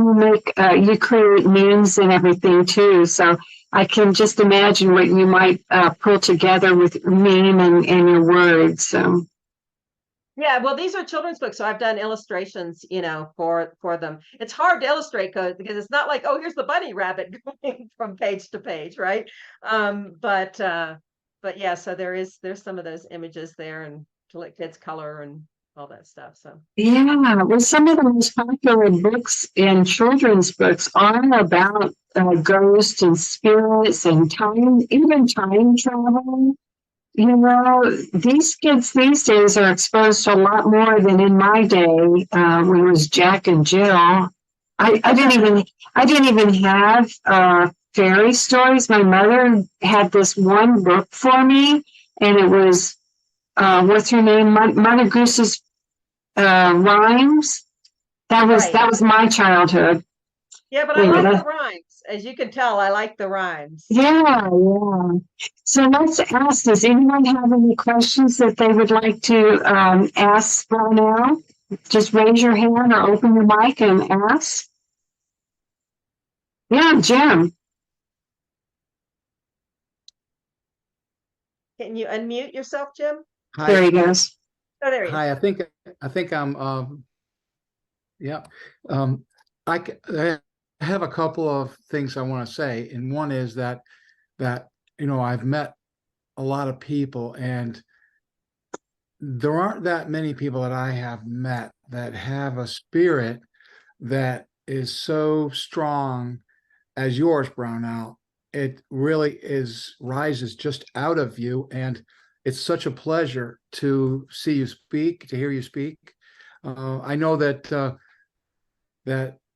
you create memes and everything too. So I can just imagine what you might pull together with meme and your words. So. Yeah, well, these are children's books, so I've done illustrations, for them. It's hard to illustrate because it's not like, oh, here's the bunny rabbit going from page to page, right? But yeah, so there's some of those images there, and to let kids color and all that stuff. So yeah, well, some of the most popular books in children's books are about ghosts and spirits and even time travel. You know, these kids these days are exposed to a lot more than in my day, when it was Jack and Jill. I didn't even have fairy stories. My mother had this one book for me, and it was what's her name? Mother Goose's rhymes. Right. That was my childhood. Yeah, but I Yeah, like the rhymes. As you can tell, I like the rhymes. yeah, yeah. So let's ask, does anyone have any questions that they would like to ask Brownell? Just raise your hand or open your mic and ask. Yeah, Jim. Can you unmute yourself, Jim? There Hi, he goes. Oh, there he is. hi. I think I'm yeah. Um I have a couple of things I want to say, and one is that I've met a lot of people, and there aren't that many people that I have met that have a spirit that is so strong as yours, Brownell. It really rises just out of you, and it's such a pleasure to see you speak, to hear you speak. I know that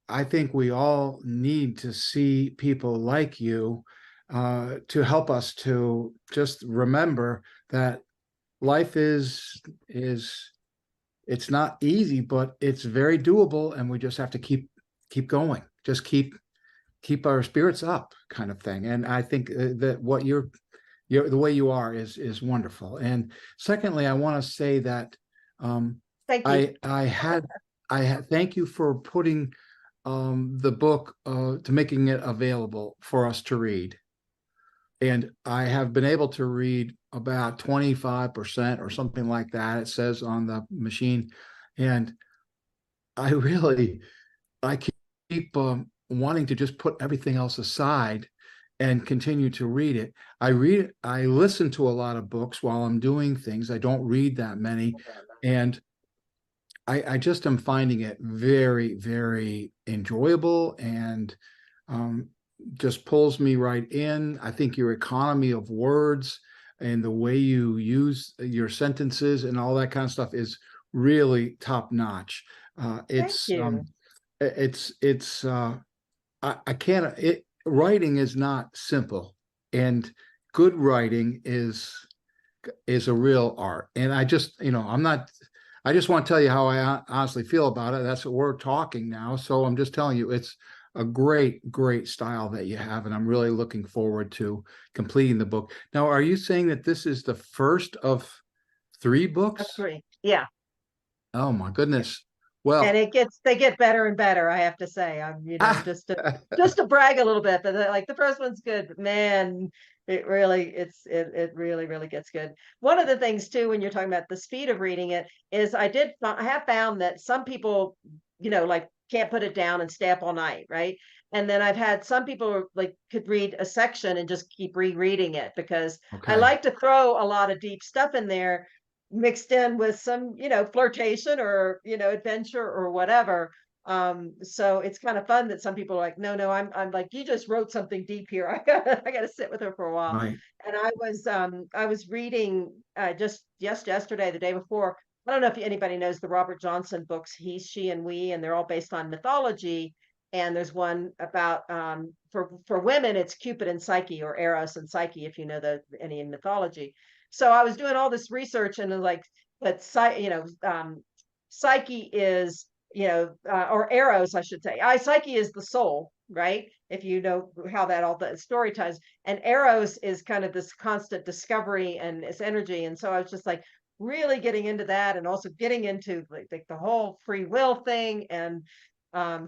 I think we all need to see people like you to help us to just remember that life is it's not easy, but it's very doable, and we just have to keep going. Just keep our spirits up, kind of thing. And I think that what you're the way you are is wonderful. And secondly, I want to say that Thank you. I had thank you for putting the book to making it available for us to read. And I have been able to read about 25% or something like that, it says on the machine. And I really I keep wanting to just put everything else aside and continue to read it. I listen to a lot of books while I'm doing things. I don't read that many. And I just am finding it very, very enjoyable, and um, just pulls me right in. I think your economy of words and the way you use your sentences and all that kind of stuff is really top notch. Uh, Thank it's you. um, it's I can't writing is not simple, and good writing is a real art. And I just want to tell you how I honestly feel about it. That's what we're talking now. So I'm just telling you, it's a great style that you have. And I'm really looking forward to completing the book. Now, are you saying that this is the first of 3 books? Agree. Yeah. Oh my goodness. And Well, they get better and better, I have to say. Just to brag a little bit, but like the first one's good, but man, it really, really gets good. One of the things too, when you're talking about the speed of reading it, is I have found that some people, like can't put it down and stay up all night, right? And then I've had some people like could read a section and just keep rereading it because I okay. like to throw a lot of deep stuff in there mixed in with some, flirtation or, adventure or whatever. So it's kind of fun that some people are like, no, I'm like, you just wrote something deep here. I gotta sit with her for a while. Right. And I was reading just yesterday, the day before. I don't know if anybody knows the Robert Johnson books, He, She, and We, and they're all based on mythology. And there's one about for women, it's Cupid and Psyche, or Eros and Psyche, if you know any mythology. So I was doing all this research and like, but Psyche is, or Eros, I should say. Psyche is the soul, right? If you know how that all the story ties, and Eros is kind of this constant discovery and its energy. And so I was just like really getting into that, and also getting into like the whole free will thing. And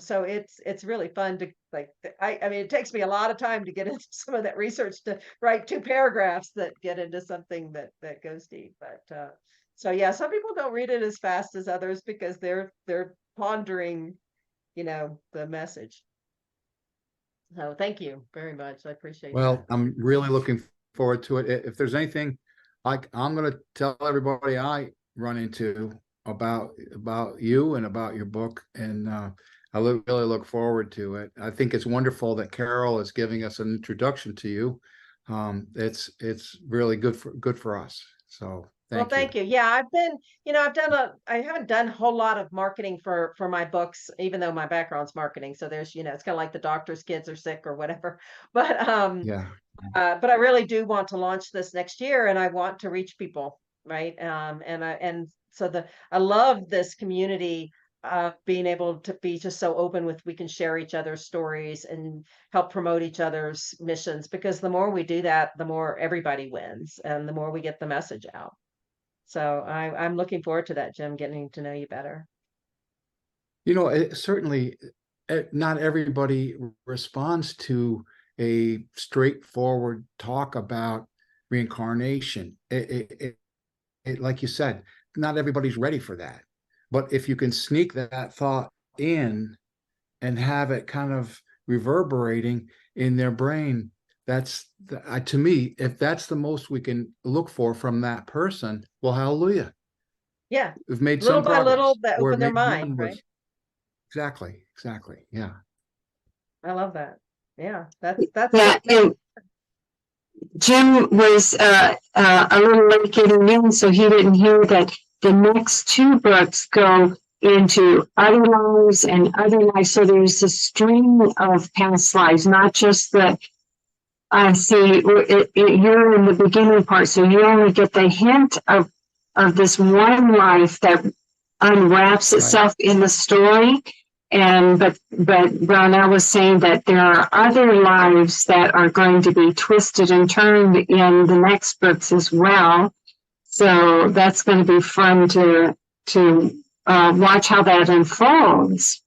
so it's really fun to like. I mean, it takes me a lot of time to get into some of that research to write 2 paragraphs that get into something that goes deep. But so yeah, some people don't read it as fast as others because they're pondering, the message. So thank you very much. I appreciate Well, that. I'm really looking forward to it. If there's anything I'm going to tell everybody I run into about you and about your book, and really look forward to it. I think it's wonderful that Carol is giving us an introduction to you. It's really good for us. So Thank you. Yeah, I've been, I haven't done a whole lot of marketing for my books, even though my background's marketing. So there's, it's kind of like the doctor's kids are sick or whatever. Yeah. But I really do want to launch this next year, and I want to reach people, right? I love this community of being able to be just so open with, we can share each other's stories and help promote each other's missions, because the more we do that, the more everybody wins and the more we get the message out. So I'm looking forward to that, Jim, getting to know you better. Certainly not everybody responds to a straightforward talk about reincarnation. Like you said, not everybody's ready for that. But if you can sneak that thought in and have it kind of reverberating in their brain, that's to me, if that's the most we can look for from that person, well, hallelujah. Yeah. We've made little some by progress. little, that open their mind, right? Exactly. Yeah. I love that. Yeah, Yeah, and Jim was a little late getting in, so he didn't hear that the next two books go into other lives and other lives. So there's a string of past lives, not just the. You're in the beginning part, so you only get the hint of this one life that unwraps itself in the story. But Brownell was saying that there are other lives that are going to be twisted and turned in the next books as well. So that's going to be fun to watch how that unfolds.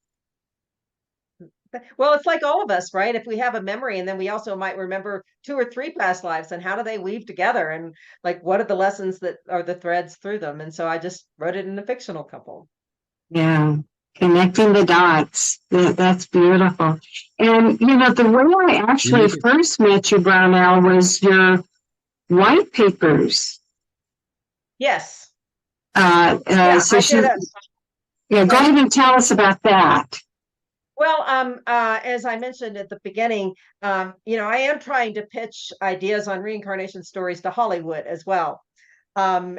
Well, it's like all of us, right? If we have a memory and then we also might remember 2 or 3 past lives, and how do they weave together? And like, what are the lessons that are the threads through them? And so I just wrote it in a fictional couple. Yeah. Connecting the dots. That's beautiful. And, the way I actually first met you, Brownell, was your white papers. Yes. Go ahead and tell us about that. Well, as I mentioned at the beginning, I am trying to pitch ideas on reincarnation stories to Hollywood as well. So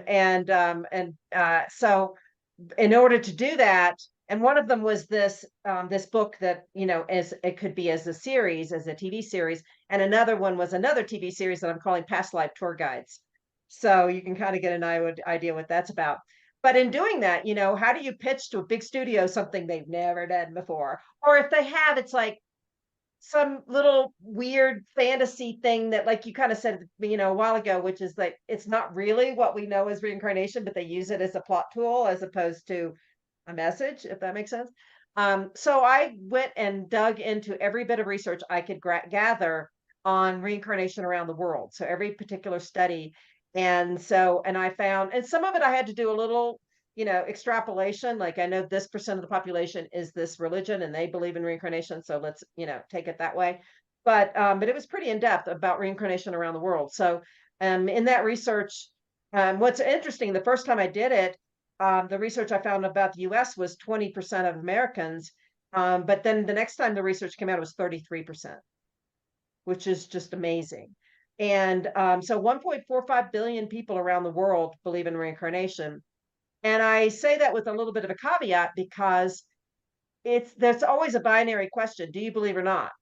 in order to do that, and one of them was this book that, as it could be as a series, as a TV series, and another one was another TV series that I'm calling Past Life Tour Guides. So you can kind of get an idea what that's about. But in doing that, how do you pitch to a big studio something they've never done before? Or if they have, it's like some little weird fantasy thing that, like you kind of said, a while ago, which is like, it's not really what we know as reincarnation, but they use it as a plot tool as opposed to a message, if that makes sense. So I went and dug into every bit of research I could gather on reincarnation around the world. So every particular study. And I found, and some of it I had to do a little, extrapolation. Like, I know this % of the population is this religion and they believe in reincarnation. So let's, take it that way. But it was pretty in depth about reincarnation around the world. So in that research, what's interesting, the first time I did it, the research I found about the US was 20% of Americans. But then the next time the research came out, it was 33%, which is just amazing. And so 1.45 billion people around the world believe in reincarnation. And I say that with a little bit of a caveat, because there's always a binary question. Do you believe or not?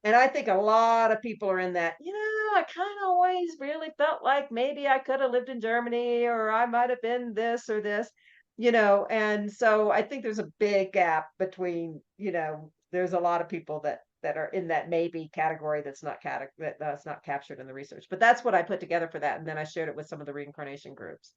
And I think a lot of people are in that, I kind of always really felt like maybe I could have lived in Germany, or I might have been this or this, and so I think there's a big gap between, there's a lot of people that are in that maybe category that's not captured in the research. But that's what I put together for that. And then I shared it with some of the reincarnation groups.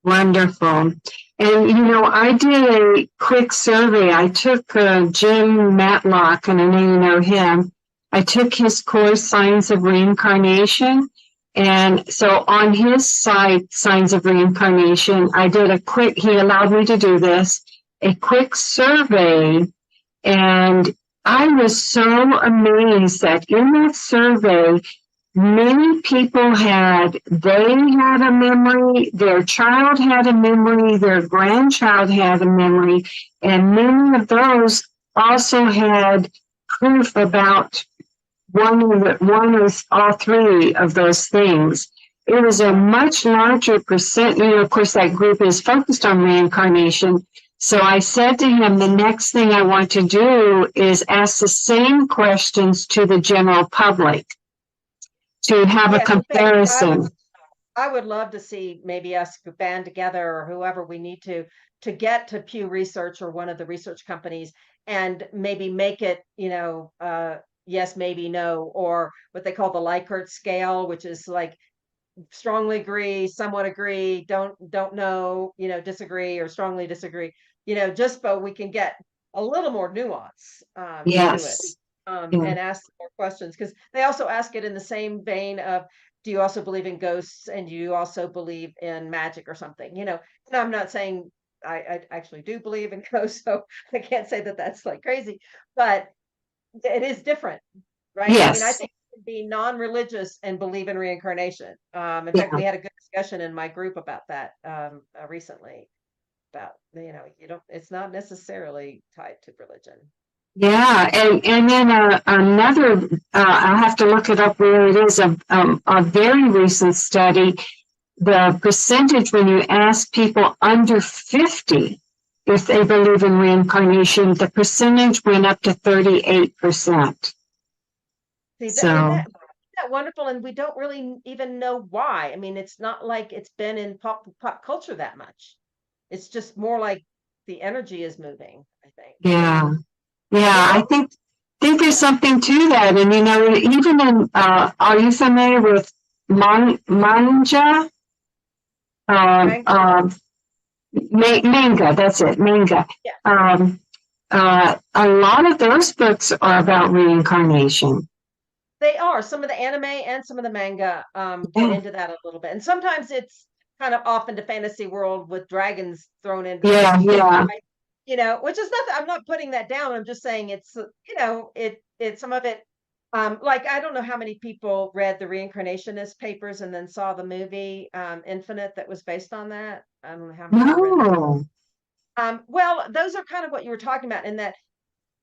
Wonderful. And, I did a quick survey. I took Jim Matlock, and I know you know him. I took his course, Signs of Reincarnation. And so on his site, Signs of Reincarnation, I did he allowed me to do this, a quick survey. And I was so amazed that in that survey, many people they had a memory, their child had a memory, their grandchild had a memory, and many of those also had proof about one or all three of those things. It was a much larger percent. Of course, that group is focused on reincarnation. So I said to him, the next thing I want to do is ask the same questions to the general public to have a Yes, in fact, comparison. I would love to see maybe us band together or whoever we need to get to Pew Research or one of the research companies and maybe make it, yes, maybe no, or what they call the Likert scale, which is like strongly agree, somewhat agree, don't know, disagree or strongly disagree, just so we can get a little more nuance to it. Yes. Yeah. And ask more questions because they also ask it in the same vein of, do you also believe in ghosts and do you also believe in magic or something? And I'm not saying I actually do believe in ghosts, so I can't say that that's like crazy, but it is different, right? I mean, I Yes. think you can be non-religious and believe in reincarnation. In fact, Yeah. we had a good discussion in my group about that recently. About you don't. It's not necessarily tied to religion. Yeah, and then another, I'll have to look it up where it is, a very recent study, the percentage when you ask people under 50 if they believe in reincarnation, the percentage went up to 38%. See, So, isn't that wonderful? And we don't really even know why. I mean, it's not like it's been in pop culture that much. It's just more like the energy is moving, I think. yeah, yeah, I Yeah. think there's something to that. And, even in, are you familiar with manja? Right? Manga, that's it, manga. Yeah. A lot of those books are about reincarnation. They are. Some of the anime and some of the manga get into that a little bit. And sometimes it's kind of off into fantasy world with dragons thrown into the Yeah, mix. yeah, Which is nothing. I'm not putting that down. I'm just saying it's, it some of it. Like I don't know how many people read the Reincarnationist papers and then saw the movie Infinite that was based on that. I don't know how many read that. no, Well, those are kind of what you were talking about in that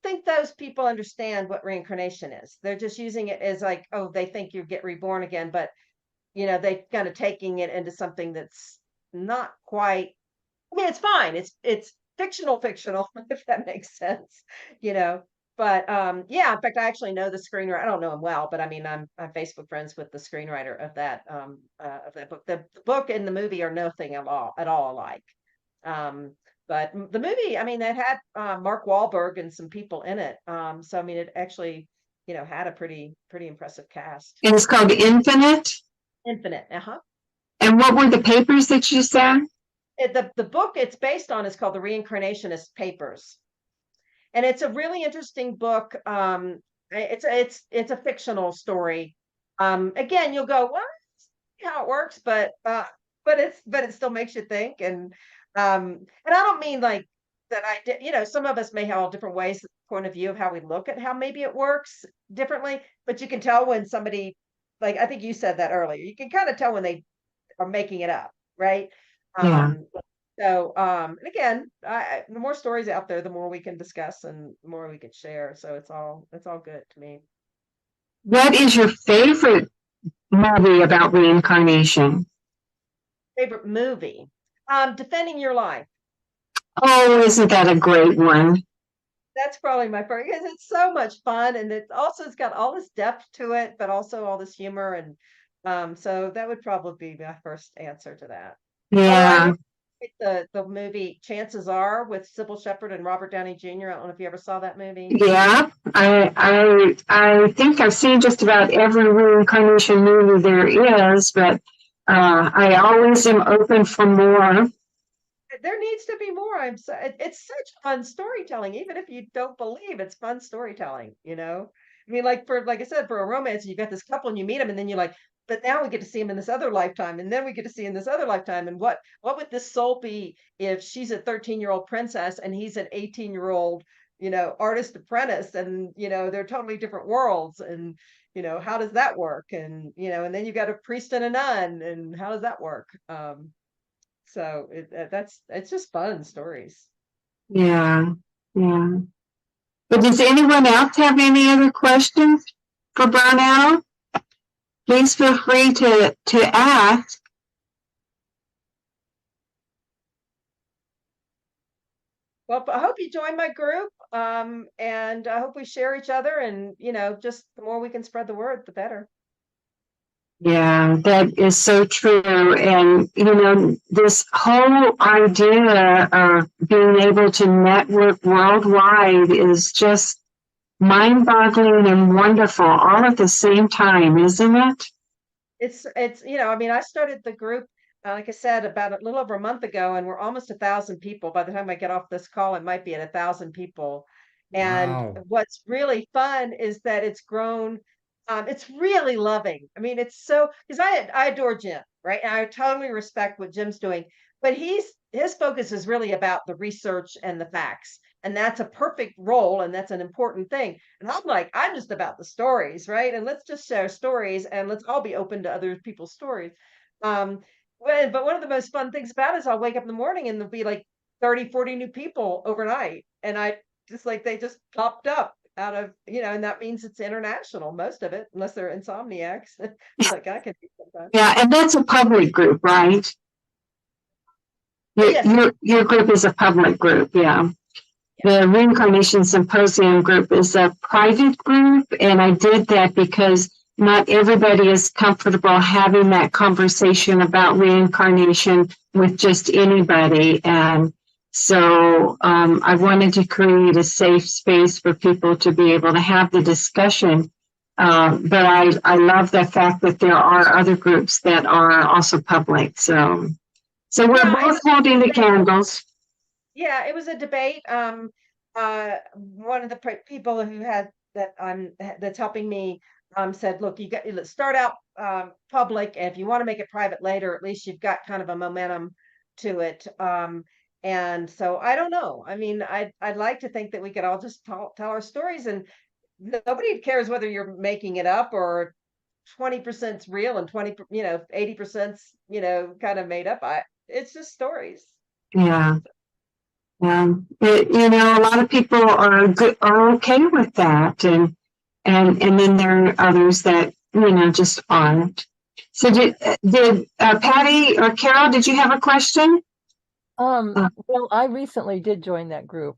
think those people understand what reincarnation is. They're just using it as like, oh, they think you get reborn again, but they kind of taking it into something that's not quite. I mean, it's fine. It's fictional, if that makes sense, you know. But yeah, in fact, I actually know the screenwriter. I don't know him well, but I mean, I'm Facebook friends with the screenwriter of that book. The book and the movie are nothing at all alike. But the movie, I mean, it had Mark Wahlberg and some people in it. So I mean, it actually, had a pretty impressive cast. and it's called Infinite. Infinite, uh-huh. And what were the papers that you said? The book it's based on is called The Reincarnationist Papers, and it's a really interesting book. It's a fictional story. Again, you'll go, well, see how it works, but it still makes you think, and I don't mean like that. I did, some of us may have all different ways, point of view of how we look at how maybe it works differently, but you can tell when somebody, like I think you said that earlier, you can kind of tell when they are making it up, right? Yeah. And again, the more stories out there, the more we can discuss and the more we can share. So it's all good to me. What is your favorite movie about reincarnation? Favorite movie? Defending Your Life. Oh, isn't that a great one? That's probably my favorite because it's so much fun and it's got all this depth to it, but also all this humor and so that would probably be my first answer to that. Although I Yeah. really like the movie Chances Are with Sybil Shepherd and Robert Downey Jr. I don't know if you ever saw that movie. Yeah, I think I've seen just about every reincarnation movie there is, but I always am open for more. There needs to be more. It's such fun storytelling, even if you don't believe it's fun storytelling, I mean, like I said, for a romance, you got this couple and you meet them, and then you're like, but now we get to see him in this other lifetime, and then we get to see in this other lifetime. And what would this soul be if she's a 13-year-old princess and he's an 18-year-old, artist apprentice, and they're totally different worlds, and how does that work? And and then you got a priest and a nun, and how does that work? So it's just fun stories. Yeah, yeah. But does anyone else have any other questions? for Brownell? Please feel free to ask. Well, I hope you join my group. And I hope we share each other, and just the more we can spread the word, the better. Yeah, that is so true. And, this whole idea of being able to network worldwide is just mind-boggling and wonderful all at the same time, isn't it? It's I mean, I started the group, like I said, about a little over a month ago, and we're almost 1,000 people. By the time I get off this call, it might be at 1,000 people. And Wow. what's really fun is that it's grown. It's really loving. I mean, it's so, because I adore Jim, right? And I totally respect what Jim's doing, but his focus is really about the research and the facts. And that's a perfect role, and that's an important thing. And I'm like, I'm just about the stories, right? And let's just share stories, and let's all be open to other people's stories. Um, but one of the most fun things about it is I'll wake up in the morning and there'll be like 30, 40 new people overnight. And I just like, they just popped up out of, and that means it's international, most of it, unless they're insomniacs, like I can be sometimes. Yeah, and that's a public group, right? Yes. Your group is a public group, yeah. The Reincarnation Symposium group is a private group, and I did that because not everybody is comfortable having that conversation about reincarnation with just anybody. And so I wanted to create a safe space for people to be able to have the discussion. But I love the fact that there are other groups that are also public. So we're both holding the candles. Yeah, it was a debate. One of the people who had that's helping me said, look, let's start out public, and if you want to make it private later, at least you've got kind of a momentum to it. And so I don't know. I mean, I'd like to think that we could all just tell our stories, and nobody cares whether you're making it up or 20% real and 80% kind of made up. It's just stories. Yeah. A lot of people are okay with that, and then there are others that just aren't. So did Patty or Carol? Did you have a question? Well, I recently did join that group,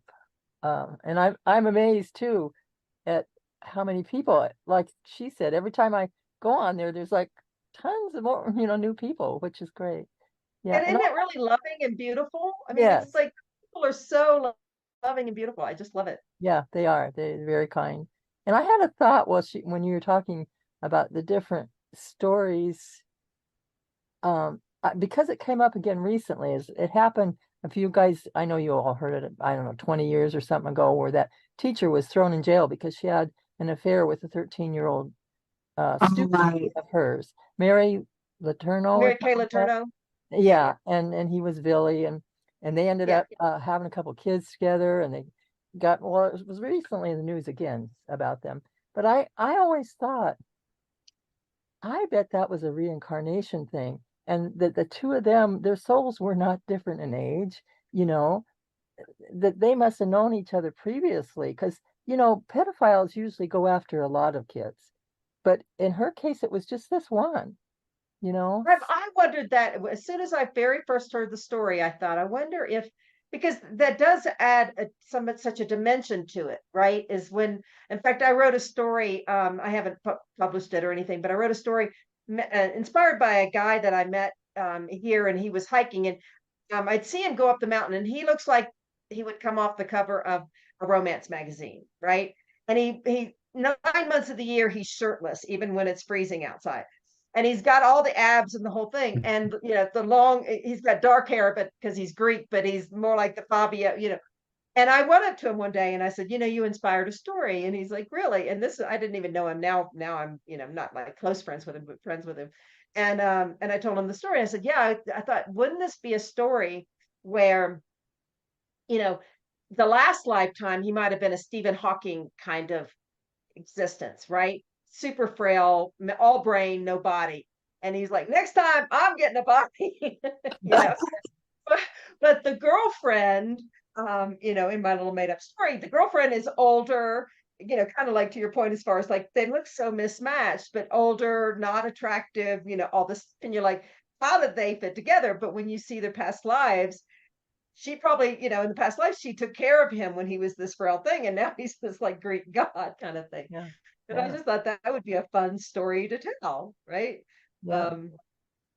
and I'm amazed too at how many people. Like she said, every time I go on there, there's like tons of more new people, which is great. Yeah, And isn't it really loving and beautiful? I mean, yes. it's like people are so loving and beautiful. I just love it. Yeah, they are. They're very kind. And I had a thought when you were talking about the different stories, because it came up again recently. It happened a few guys, I know you all heard it, I don't know, 20 years or something ago, where that teacher was thrown in jail because she had an affair with a 13-year-old student of hers, Mary Letourneau. Mary Kay Letourneau. Yeah, and he was Billy, and they ended up having a couple kids together, and they got, well, it was recently in the news again about them. But I always thought, I bet that was a reincarnation thing, and that the two of them, their souls were not different in age, that they must have known each other previously, because pedophiles usually go after a lot of kids, but in her case it was just this one. I wondered that as soon as I very first heard the story. I thought, I wonder if, because that does add such a dimension to it, right? Is when, in fact, I wrote a story. I haven't published it or anything, but I wrote a story inspired by a guy that I met here, and he was hiking, and I'd see him go up the mountain, and he looks like he would come off the cover of a romance magazine, right? And he 9 months of the year he's shirtless, even when it's freezing outside. And he's got all the abs and the whole thing. And he's got dark hair, but because he's Greek, but he's more like the Fabio, And I went up to him one day and I said, you inspired a story. And he's like, really? And I didn't even know him. Now I'm, not like close friends with him, but friends with him. And I told him the story. I said, yeah, I thought, wouldn't this be a story where, the last lifetime he might have been a Stephen Hawking kind of existence, right? Super frail, all brain, no body. And he's like, next time I'm getting a body. But the girlfriend, in my little made up story, the girlfriend is older kind of like to your point, as far as like they look so mismatched, but older, not attractive, all this, and you're like, how did they fit together? But when you see their past lives, she probably, in the past life, she took care of him when he was this frail thing, and now he's this like Greek god kind of thing. Yeah. And I Yeah. just thought that would be a fun story to tell, right? Yeah.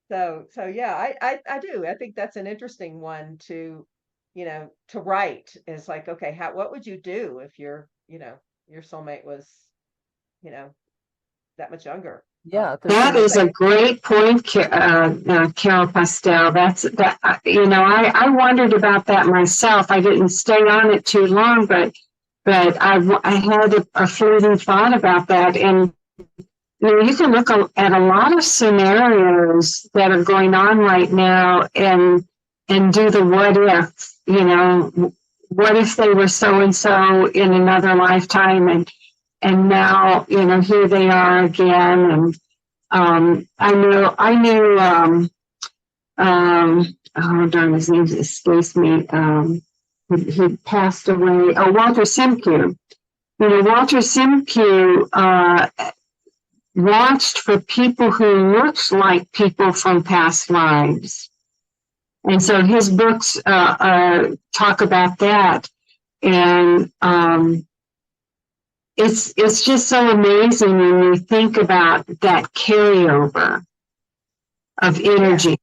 So yeah, I do. I think that's an interesting one to write, is like, okay, what would you do if your soulmate was, that much younger? Yeah. That is a great point, Carol Pastel. I wondered about that myself. I didn't stay on it too long, but I had a fleeting thought about that. And you can look at a lot of scenarios that are going on right now and do the what if. What if they were so and so in another lifetime, and now here they are again. And I knew oh darn, his name escapes me. He passed away. Oh, Walter Simcoe. Walter Simcoe watched for people who looked like people from past lives. And so his books talk about that. And it's just so amazing when you think about that carryover of energy. Yeah.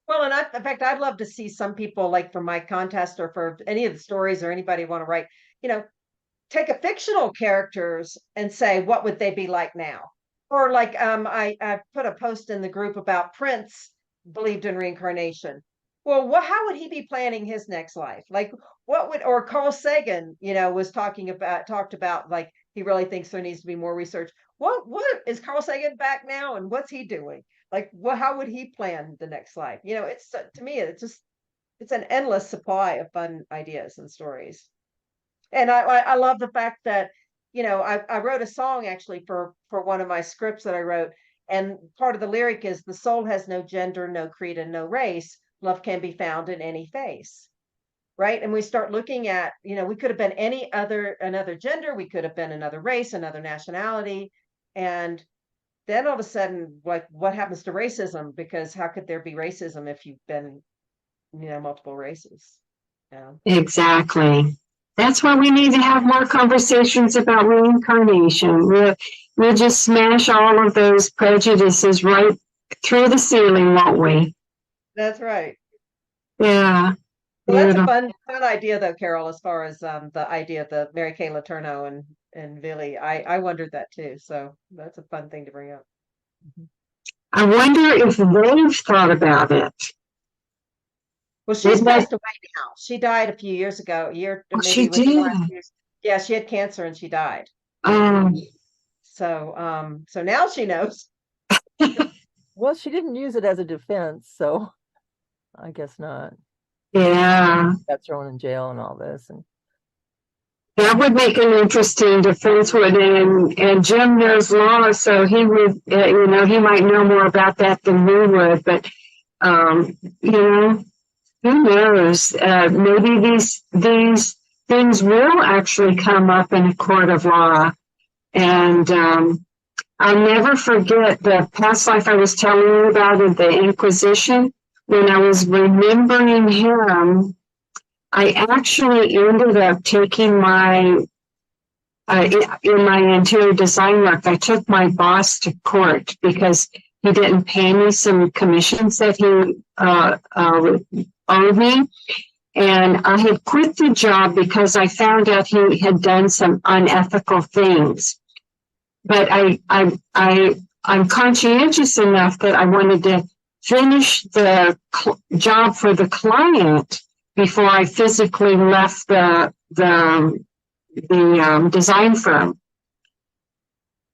Well, and in fact, I'd love to see some people, like for my contest or for any of the stories or anybody want to write, take a fictional characters and say, what would they be like now? Or like, I put a post in the group about Prince believed in reincarnation. Well, how would he be planning his next life? Like, or Carl Sagan, was talked about, like, he really thinks there needs to be more research. What is Carl Sagan back now? And what's he doing? Like, how would he plan the next life? It's to me, it's an endless supply of fun ideas and stories. And I love the fact that, I wrote a song actually for one of my scripts that I wrote. And part of the lyric is, the soul has no gender, no creed, and no race. Love can be found in any face. Right. And we start looking at, we could have been another gender. We could have been another race, another nationality. And then all of a sudden, like, what happens to racism? Because how could there be racism if you've been, multiple races? Exactly. That's why we need to have more conversations about reincarnation. We'll just smash all of those prejudices right through the ceiling, won't we? That's right. Yeah. Well, that's a fun idea, though, Carol, as far as the idea of the Mary Kay Letourneau and Billy. I wondered that too. So that's a fun thing to bring up. I wonder if they've thought about it. Well, she's passed away now. She died a few years ago. She did. Yeah, she had cancer and she died. So now she knows. Well, she didn't use it as a defense, so I guess not. Yeah. Got thrown in jail and all this, and that would make an interesting defense, and Jim knows law, so he would, he might know more about that than we would. But who knows? Maybe these things will actually come up in a court of law, and I'll never forget the past life I was telling you about in the Inquisition. When I was remembering him, I actually ended up taking in my interior design work, I took my boss to court because he didn't pay me some commissions that he owed me. And I had quit the job because I found out he had done some unethical things. But I'm conscientious enough that I wanted to finish the job for the client before I physically left the design firm.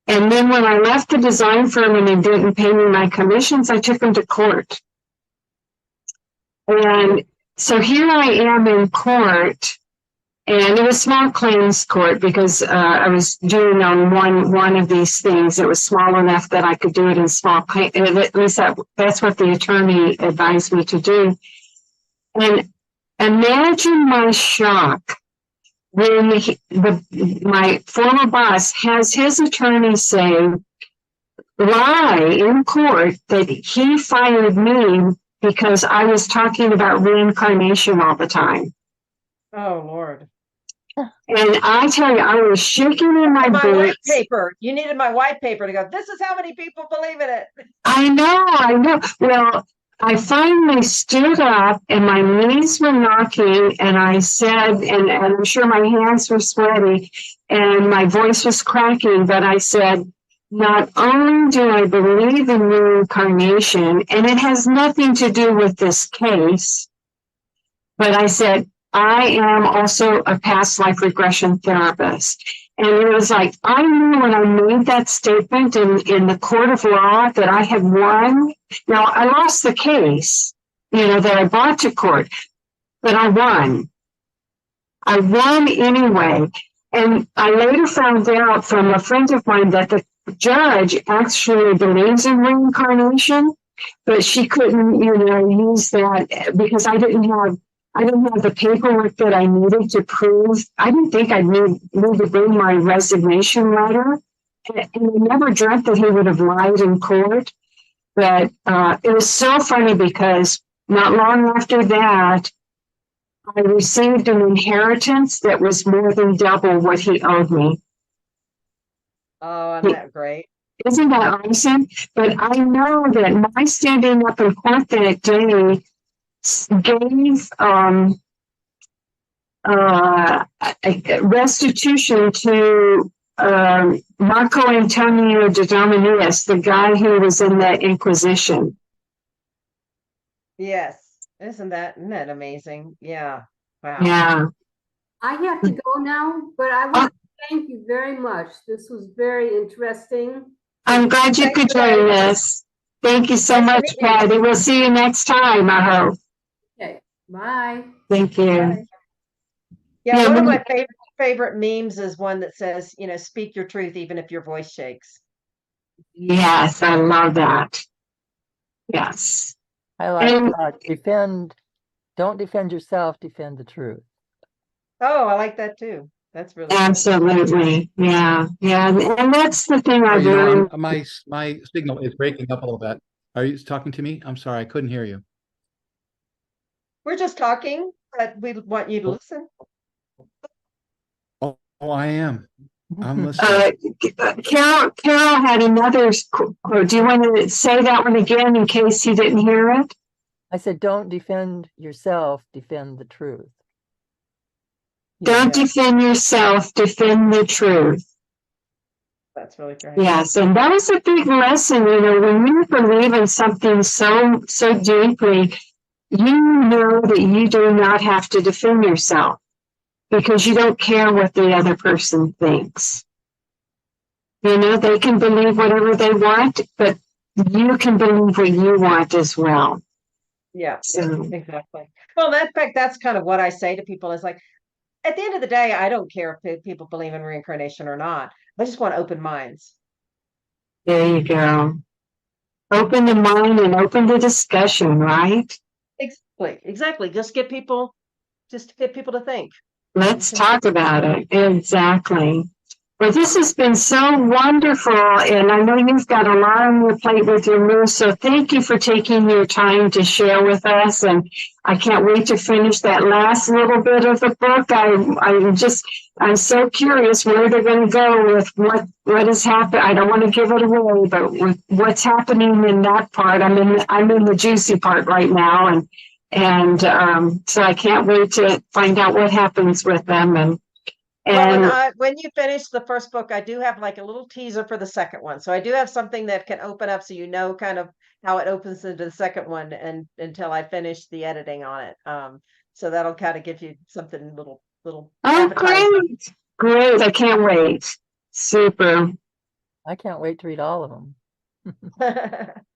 And then when I left the design firm and they didn't pay me my commissions, I took them to court. And so here I am in court, and it was small claims court because I was doing on one of these things. It was small enough that I could do it in small claims. At least that's what the attorney advised me to do. And imagine my shock when my former boss has his attorney say, lie in court that he fired me because I was talking about reincarnation all the time. Oh, Lord. And I tell you, I was shaking in my My white boots. paper. You needed my white paper to go, this is how many people believe in it. I know. Well, I finally stood up and my knees were knocking and I said, and I'm sure my hands were sweaty and my voice was cracking, but I said, not only do I believe in reincarnation, and it has nothing to do with this case, but I said, I am also a past life regression therapist. And it was like, I knew when I made that statement in the court of law that I had won. Now, I lost the case, that I brought to court, but I won. I won anyway. And I later found out from a friend of mine that the judge actually believes in reincarnation, but she couldn't, use that because I didn't have the paperwork that I needed to prove. I didn't think I'd need to bring my resignation letter. And I never dreamt that he would have lied in court. But it was so funny because not long after that, I received an inheritance that was more than double what he owed me. Oh, isn't that great? Isn't that awesome? But I know that my standing up in court that day gave restitution to Marco Antonio de Dominius, the guy who was in the Inquisition. Yes. Isn't that amazing? Yeah. Wow. Yeah. I have to go now, but I want to thank you very much. This was very interesting. I'm glad you could join us. Thank you so much, Patty. We'll see you next time, I hope. Okay, bye. Thank you. Bye. Yeah, one of my favorite memes is one that says, speak your truth even if your voice shakes. Yes, I love that. Yes. I like don't defend yourself, defend the truth. Oh, I like that too. That's really absolutely. Good. Yeah. And that's the thing I've learned. My signal is breaking up a little bit. Are you talking to me? I'm sorry, I couldn't hear you. We're just talking, but we want you to listen. Oh, I am. I'm listening. Carol had another quote. Do you want to say that one again in case he didn't hear it? I said, don't defend yourself, defend the truth. Don't defend yourself, defend the truth. That's really great. Yes, and that was a big lesson. When you believe in something so deeply, you know that you do not have to defend yourself because you don't care what the other person thinks. They can believe whatever they want, but you can believe what you want as well. Yeah, so. Exactly. Well, in fact, that's kind of what I say to people is like, at the end of the day, I don't care if people believe in reincarnation or not. I just want open minds. There you go. Open the mind and open the discussion, right? Exactly. Just get people to think. Let's talk about it. Exactly. Well, this has been so wonderful, and I know you've got a lot on your plate with your move, so thank you for taking your time to share with us, and I can't wait to finish that last little bit of the book. I'm so curious where they're going to go with what has happened. I don't want to give it away, but with what's happening in that part, I'm in the juicy part right now, and so I can't wait to find out what happens with them. And when you finish the first book, I do have like a little teaser for the second one. So I do have something that can open up so kind of how it opens into the second one and until I finish the editing on it. So that'll kind of give you something little. Oh, great. I can't wait. Super. I can't wait to read all of them.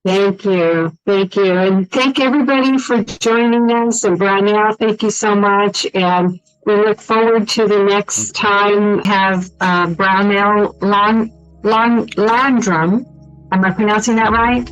Thank you. And thank everybody for joining us. And Brownell, thank you so much. And we look forward to the next time have Brownell Landrum. Am I pronouncing that right?